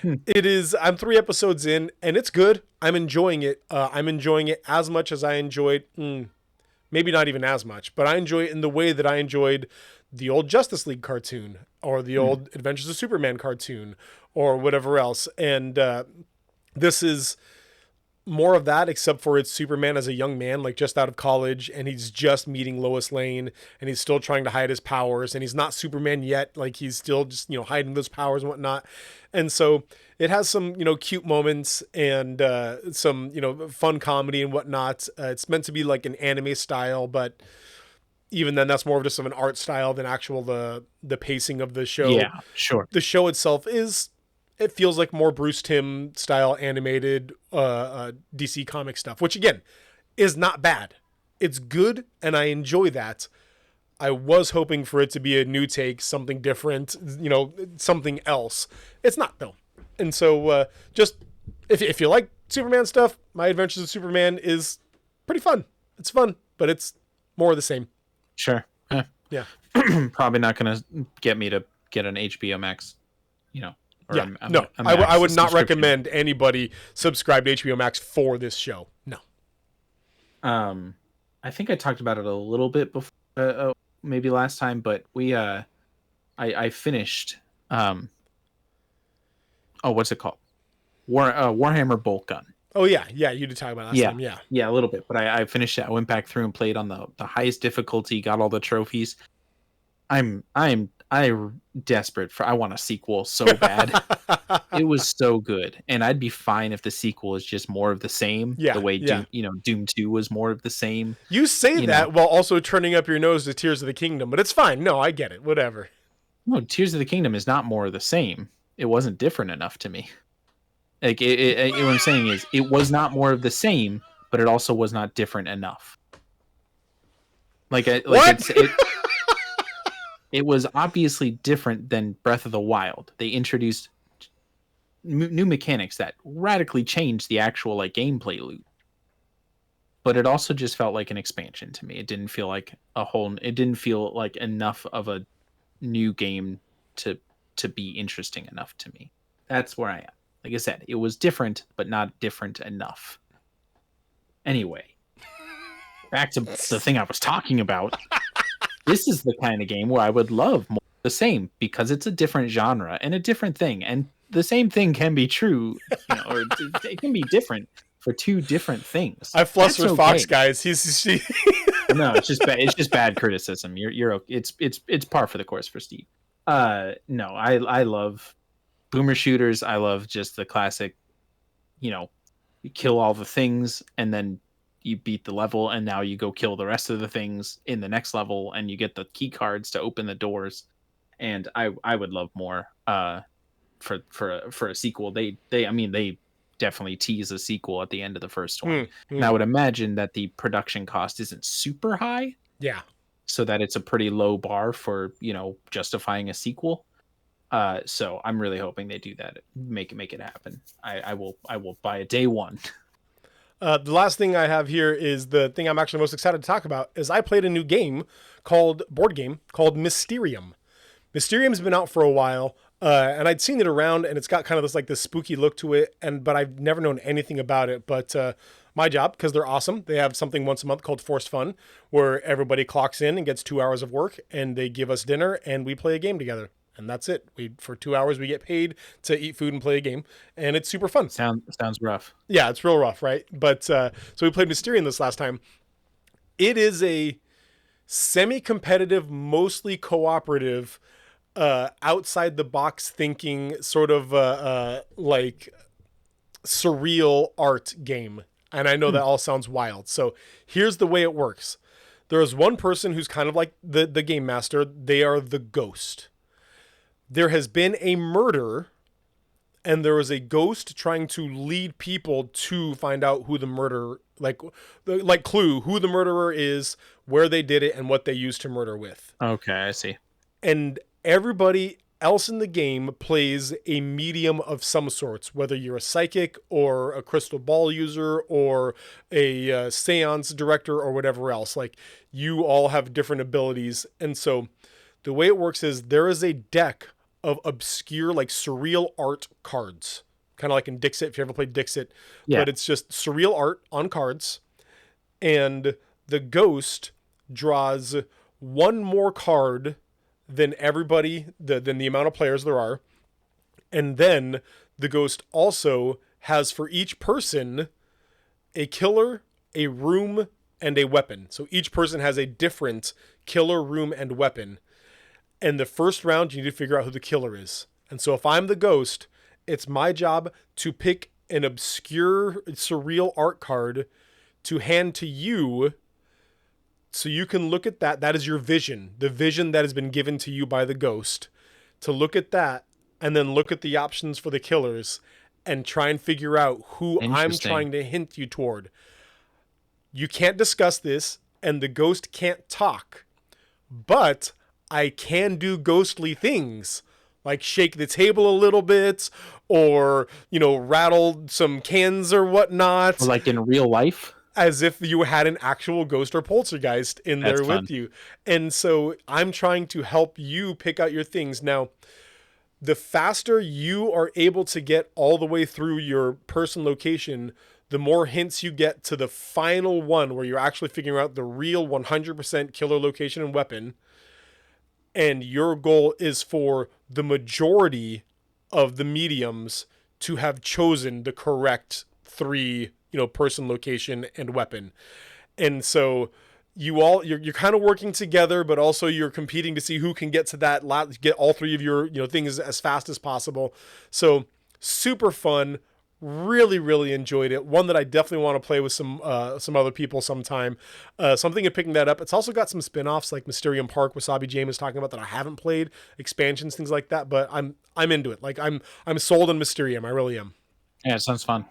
It is. I'm 3 episodes in, and it's good. I'm enjoying it. I'm enjoying it as much as I enjoyed. Maybe not even as much, but I enjoy it in the way that I enjoyed the old Justice League cartoon or the old Adventures of Superman cartoon or whatever else. And this is more of that, except for it's Superman as a young man, like just out of college, and he's just meeting Lois Lane, and he's still trying to hide his powers, and he's not Superman yet. Like, he's still just, you know, hiding those powers and whatnot. And so it has some, you know, cute moments and some, you know, fun comedy and whatnot. It's meant to be like an anime style, but even then, that's more of just of an art style than actual the pacing of the show. Yeah, sure. The show itself it feels like more Bruce Timm style animated DC comic stuff, which again is not bad. It's good, and I enjoy that. I was hoping for it to be a new take, something different, you know, something else. It's not though. And so just if you like Superman stuff, My Adventures of Superman is pretty fun. It's fun, but it's more of the same. Sure. Yeah. Probably not going to get me to get an HBO Max, you know. Yeah, no, I would not recommend anybody subscribe to HBO Max for this show. No. I think I talked about it a little bit before, maybe last time, but I finished. What's it called? Warhammer Bolt Gun. Oh yeah, you did talk about it last time. Yeah, a little bit, but I finished it. I went back through and played on the highest difficulty, got all the trophies. I'm desperate for. I want a sequel so bad. It was so good, and I'd be fine if the sequel is just more of the same. Yeah, the way Doom 2 was more of the same. You say that while also turning up your nose to Tears of the Kingdom, but it's fine. No, I get it. Whatever. No, Tears of the Kingdom is not more of the same. It wasn't different enough to me. Like what I'm saying is, it was not more of the same, but it also was not different enough. It was obviously different than Breath of the Wild. They introduced new mechanics that radically changed the actual gameplay loop. But it also just felt like an expansion to me. It didn't feel like it didn't feel like enough of a new game to be interesting enough to me. That's where I am. Like I said, it was different, but not different enough. Anyway, back to the thing I was talking about. This is the kind of game where I would love more the same, because it's a different genre and a different thing, and the same thing can be true, or it can be different for two different things. I fluster Fox, guys. No, it's just bad criticism. You're it's par for the course for Steve. No, I love boomer shooters. I love just the classic, you kill all the things and then you beat the level, and now you go kill the rest of the things in the next level, and you get the key cards to open the doors. And I would love more for a sequel. They definitely tease a sequel at the end of the first one. And I would imagine that the production cost isn't super high. Yeah. So that it's a pretty low bar for, justifying a sequel. So I'm really hoping they do that. Make it happen. I will buy it day one. The last thing I have here is the thing I'm actually most excited to talk about is I played a new board game called Mysterium. Mysterium's been out for a while. And I'd seen it around, and it's got kind of this spooky look to it, but I've never known anything about it. But my job, because they're awesome, they have something once a month called Forced Fun, where everybody clocks in and gets 2 hours of work, and they give us dinner, and we play a game together. And that's it. For 2 hours, we get paid to eat food and play a game, and it's super fun. Sounds rough. Yeah, it's real rough, right? But so we played Mysterium this last time. It is a semi-competitive, mostly cooperative, outside the box thinking sort of like surreal art game. And I know that all sounds wild. So here's the way it works. There is one person who's kind of like the game master. They are the ghost. There has been a murder, and there is a ghost trying to lead people to find out who the murderer, like Clue, who the murderer is, where they did it, and what they used to murder with. Okay, I see. And everybody else in the game plays a medium of some sorts, whether you're a psychic or a crystal ball user or a seance director or whatever else. Like, you all have different abilities. And so the way it works is there is a deck of obscure, like surreal art cards, kind of like in Dixit, if you ever played Dixit, but it's just surreal art on cards. And the ghost draws one more card than everybody, than the amount of players there are. And then the ghost also has for each person a killer, a room, and a weapon. So each person has a different killer, room, and weapon. And the first round, you need to figure out who the killer is. And so if I'm the ghost, it's my job to pick an obscure, surreal art card to hand to you, so you can look at that. That is your vision, the vision that has been given to you by the ghost, to look at that and then look at the options for the killers and try and figure out who I'm trying to hint you toward. You can't discuss this, and the ghost can't talk, but I can do ghostly things like shake the table a little bit or, rattle some cans or whatnot. Like in real life? As if you had an actual ghost or poltergeist in there with you. And so I'm trying to help you pick out your things. Now, the faster you are able to get all the way through your person location, the more hints you get to the final one where you're actually figuring out the real 100% killer location and weapon. And your goal is for the majority of the mediums to have chosen the correct 3 person, location, and weapon. And so you're kind of working together, but also you're competing to see who can get to that get all 3 of your things as fast as possible. So super fun. Really, really enjoyed it. One that I definitely want to play with some other people sometime. Something of picking that up. It's also got some spin-offs like Mysterium Park, Wasabi Jame is talking about, that I haven't played, expansions, things like that. But I'm into it. Like I'm sold on Mysterium. I really am. Yeah, it sounds fun.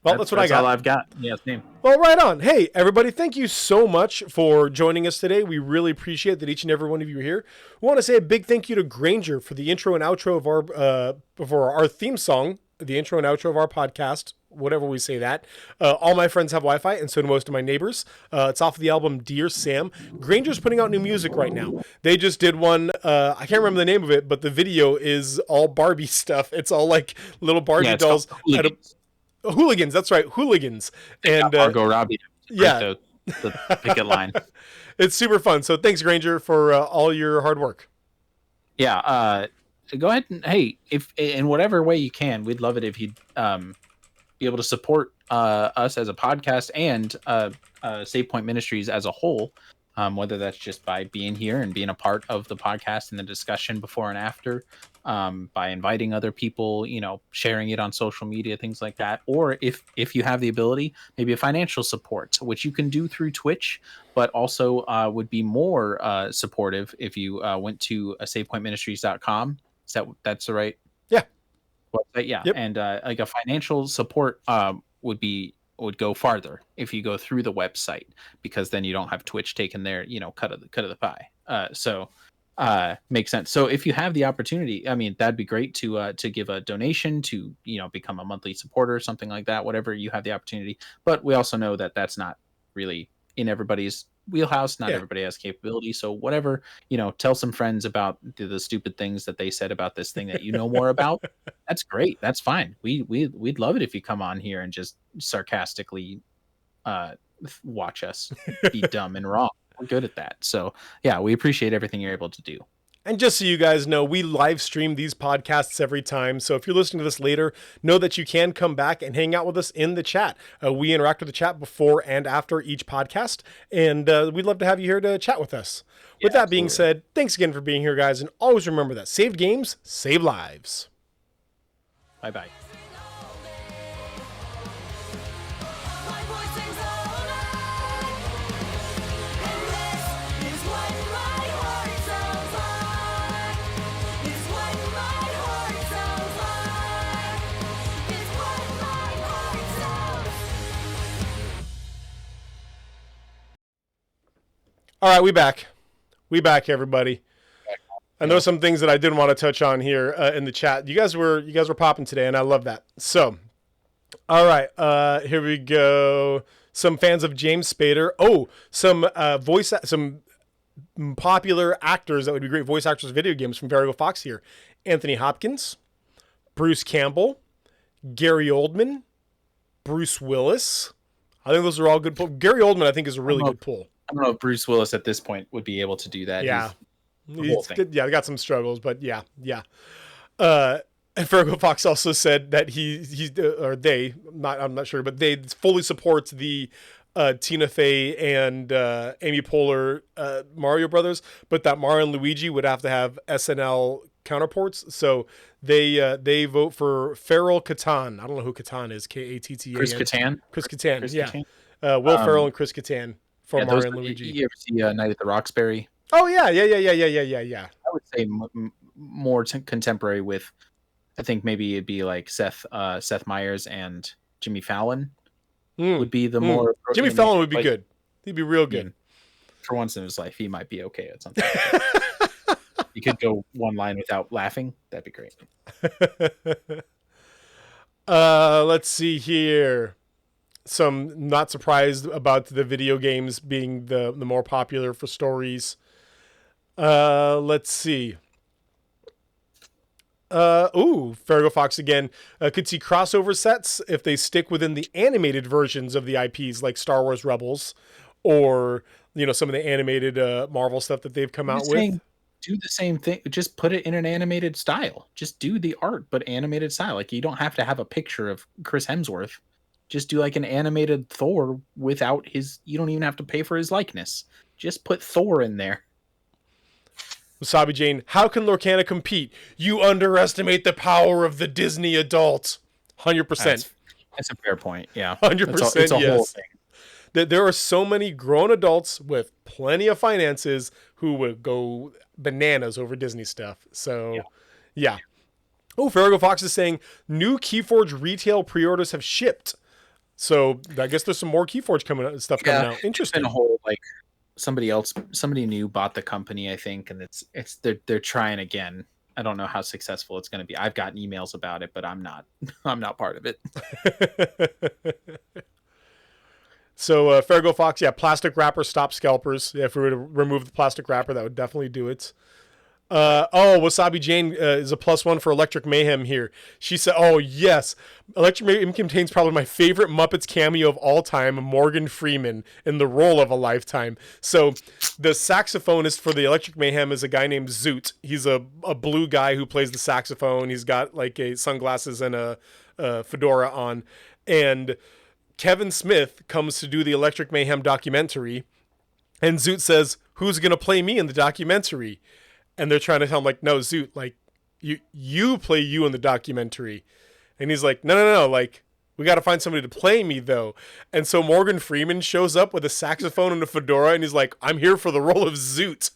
Well, that's what I got. That's all I've got. Yeah, same. Well, right on. Hey, everybody, thank you so much for joining us today. We really appreciate that each and every one of you are here. We want to say a big thank you to Granger for the intro and outro of our theme song, the intro and outro of our podcast, whatever we say that. All my friends have Wi-Fi, and so do most of my neighbors. It's off of the album Dear Sam. Granger's putting out new music right now. They just did one, I can't remember the name of it, but the video is all Barbie stuff. It's all like little Barbie dolls. Hooligans, that's right, Hooligans. And Margot Robbie. Yeah. the picket line. It's super fun. So thanks, Granger, for all your hard work. Yeah. Go ahead and hey, if in whatever way you can, we'd love it if you'd be able to support us as a podcast and Save Point Ministries as a whole. Whether that's just by being here and being a part of the podcast and the discussion before and after, by inviting other people, sharing it on social media, things like that. Or if you have the ability, maybe a financial support, which you can do through Twitch, but also would be more supportive if you went to savepointministries.com. That's the right? Yeah. Website? Yeah. Yep. And like a financial support would go farther if you go through the website, because then you don't have Twitch taking their cut of the pie. So makes sense. So if you have the opportunity, I mean, that'd be great to give a donation to become a monthly supporter or something like that, whatever you have the opportunity. But we also know that that's not really in everybody's wheelhouse. Not everybody has capability. So whatever, tell some friends about the stupid things that they said about this thing that more about. That's great. That's fine. We'd love it if you come on here and just sarcastically watch us be dumb and wrong. We're good at that. So yeah, we appreciate everything you're able to do. And just so you guys know, we live stream these podcasts every time. So if you're listening to this later, know that you can come back and hang out with us in the chat. We interact with the chat before and after each podcast. And we'd love to have you here to chat with us. With that being said, thanks again for being here, guys. And always remember that saved games save lives. Bye-bye. All right, we back. We back, everybody. I know some things that I didn't want to touch on here in the chat. You guys were popping today, and I love that. So, all right, here we go. Some fans of James Spader. Oh, some popular actors that would be great voice actors of video games from Variable Fox here. Anthony Hopkins, Bruce Campbell, Gary Oldman, Bruce Willis. I think those are all good pulls. Gary Oldman, I think, is a really good pull. I don't know if Bruce Willis at this point would be able to do that. Yeah. They got some struggles, but yeah. And Virgo Fox also said that I'm not sure, but they fully support the Tina Fey and Amy Poehler Mario Brothers, but that Mario and Luigi would have to have SNL counterparts. So they vote for Farrell Catan. I don't know who Catan is. K-A-T-T-A-N. Chris Kattan. Chris Kattan. Will Ferrell and Chris Kattan for Mario and Luigi. You ever see Night at the Roxbury? Oh yeah. I would say more contemporary with. I think maybe it'd be like Seth Meyers and Jimmy Fallon would be the more. Jimmy Fallon would be good. He'd be real good. For once in his life, he might be okay at something. You could go one line without laughing. That'd be great. Let's see here. Some not surprised about the video games being the more popular for stories. Let's see. Fargo Fox again. Could see crossover sets if they stick within the animated versions of the IPs, like Star Wars Rebels, or some of the animated Marvel stuff that they've come out with. Do the same thing. Just put it in an animated style. Just do the art, but animated style. Like, you don't have to have a picture of Chris Hemsworth. Just do like an animated Thor without his. You don't even have to pay for his likeness. Just put Thor in there. Wasabi Jane, how can Lorcana compete? You underestimate the power of the Disney adult. 100%. That's a fair point. Yeah. 100%. It's a whole thing. There are so many grown adults with plenty of finances who would go bananas over Disney stuff. So, yeah. Oh, Farrago Fox is saying new Keyforge retail pre-orders have shipped. So I guess there's some more Keyforge coming out. Interesting. It's been a whole somebody new bought the company, I think, and they're trying again. I don't know how successful it's going to be. I've gotten emails about it, but I'm not part of it. So Fargo Fox, plastic wrapper stop scalpers. Yeah, if we were to remove the plastic wrapper, that would definitely do it. Wasabi Jane is a +1 for Electric Mayhem here. She said, oh, yes. Electric Mayhem contains probably my favorite Muppets cameo of all time, Morgan Freeman, in the role of a lifetime. So the saxophonist for the Electric Mayhem is a guy named Zoot. He's a blue guy who plays the saxophone. He's got like sunglasses and a fedora on. And Kevin Smith comes to do the Electric Mayhem documentary. And Zoot says, who's going to play me in the documentary? And they're trying to tell him, like, no, Zoot, like, you play you in the documentary. And he's like, no, like, we got to find somebody to play me, though. And so Morgan Freeman shows up with a saxophone and a fedora, and he's like, I'm here for the role of Zoot.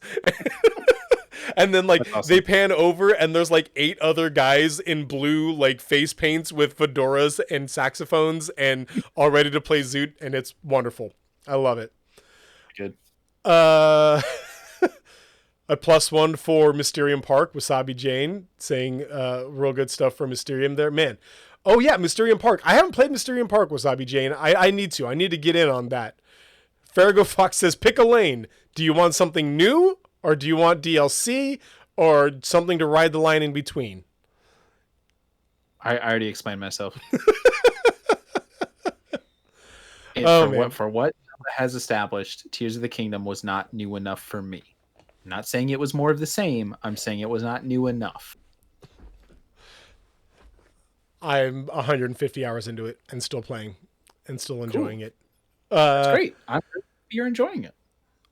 And then, like, awesome. They pan over, and there's, like, 8 other guys in blue, like, face paints with fedoras and saxophones and all ready to play Zoot, and it's wonderful. I love it. Good. A +1 for Mysterium Park, Wasabi Jane, saying real good stuff for Mysterium there. Man. Oh, yeah, Mysterium Park. I haven't played Mysterium Park, Wasabi Jane. I need to. I need to get in on that. Farrago Fox says, pick a lane. Do you want something new, or do you want DLC, or something to ride the line in between? I already explained myself. For what has established, Tears of the Kingdom was not new enough for me. I'm not saying it was more of the same. I'm saying it was not new enough. I'm 150 hours into it and still playing and still enjoying it. That's great. You're enjoying it.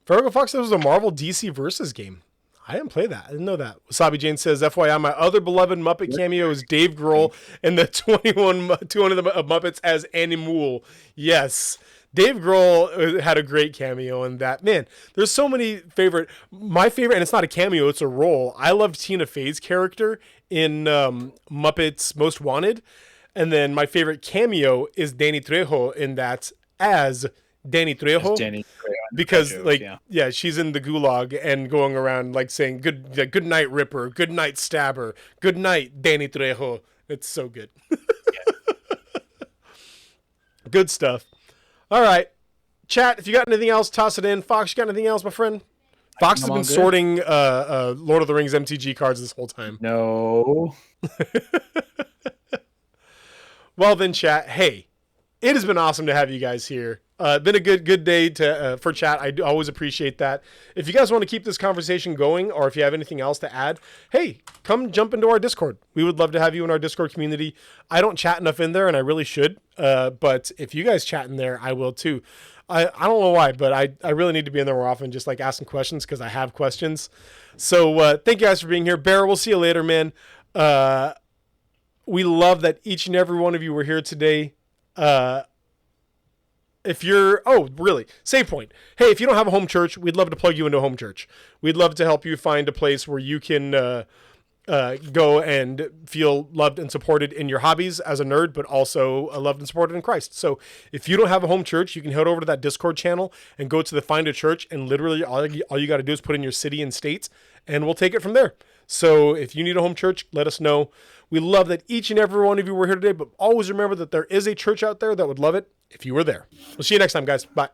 Farrago Fox says it was a Marvel DC Versus game. I didn't play that. I didn't know that. Wasabi Jane says, FYI, my other beloved Muppet cameo is Dave Grohl in the 200 Muppets as Animal. Yes. Dave Grohl had a great cameo in that. Man, there's so many my favorite, and it's not a cameo, it's a role. I loved Tina Fey's character in Muppets Most Wanted. And then my favorite cameo is Danny Trejo in that as Danny Trejo. Because Trejo, yeah, she's in the gulag and going around like saying good night, Ripper, good night, Stabber, good night, Danny Trejo. It's so good. Good stuff. All right, chat, if you got anything else, toss it in. Fox, you got anything else, my friend? Fox has been sorting Lord of the Rings MTG cards this whole time. No. Well then, chat, hey, it has been awesome to have you guys here. Been a good day for chat. I do always appreciate that. If you guys want to keep this conversation going, or if you have anything else to add, hey, come jump into our Discord. We would love to have you in our Discord community. I don't chat enough in there, and I really should. But if you guys chat in there, I will too. I don't know why, but I really need to be in there more often, just like asking questions, because I have questions. So thank you guys for being here. Bear, we'll see you later, man. We love that each and every one of you were here today. If you're, really, save point. Hey, if you don't have a home church, we'd love to plug you into a home church. We'd love to help you find a place where you can go and feel loved and supported in your hobbies as a nerd, but also loved and supported in Christ. So if you don't have a home church, you can head over to that Discord channel and go to the Find a Church, and literally all you got to do is put in your city and state, and we'll take it from there. So if you need a home church, let us know. We love that each and every one of you were here today, but always remember that there is a church out there that would love it if you were there. We'll see you next time, guys. Bye.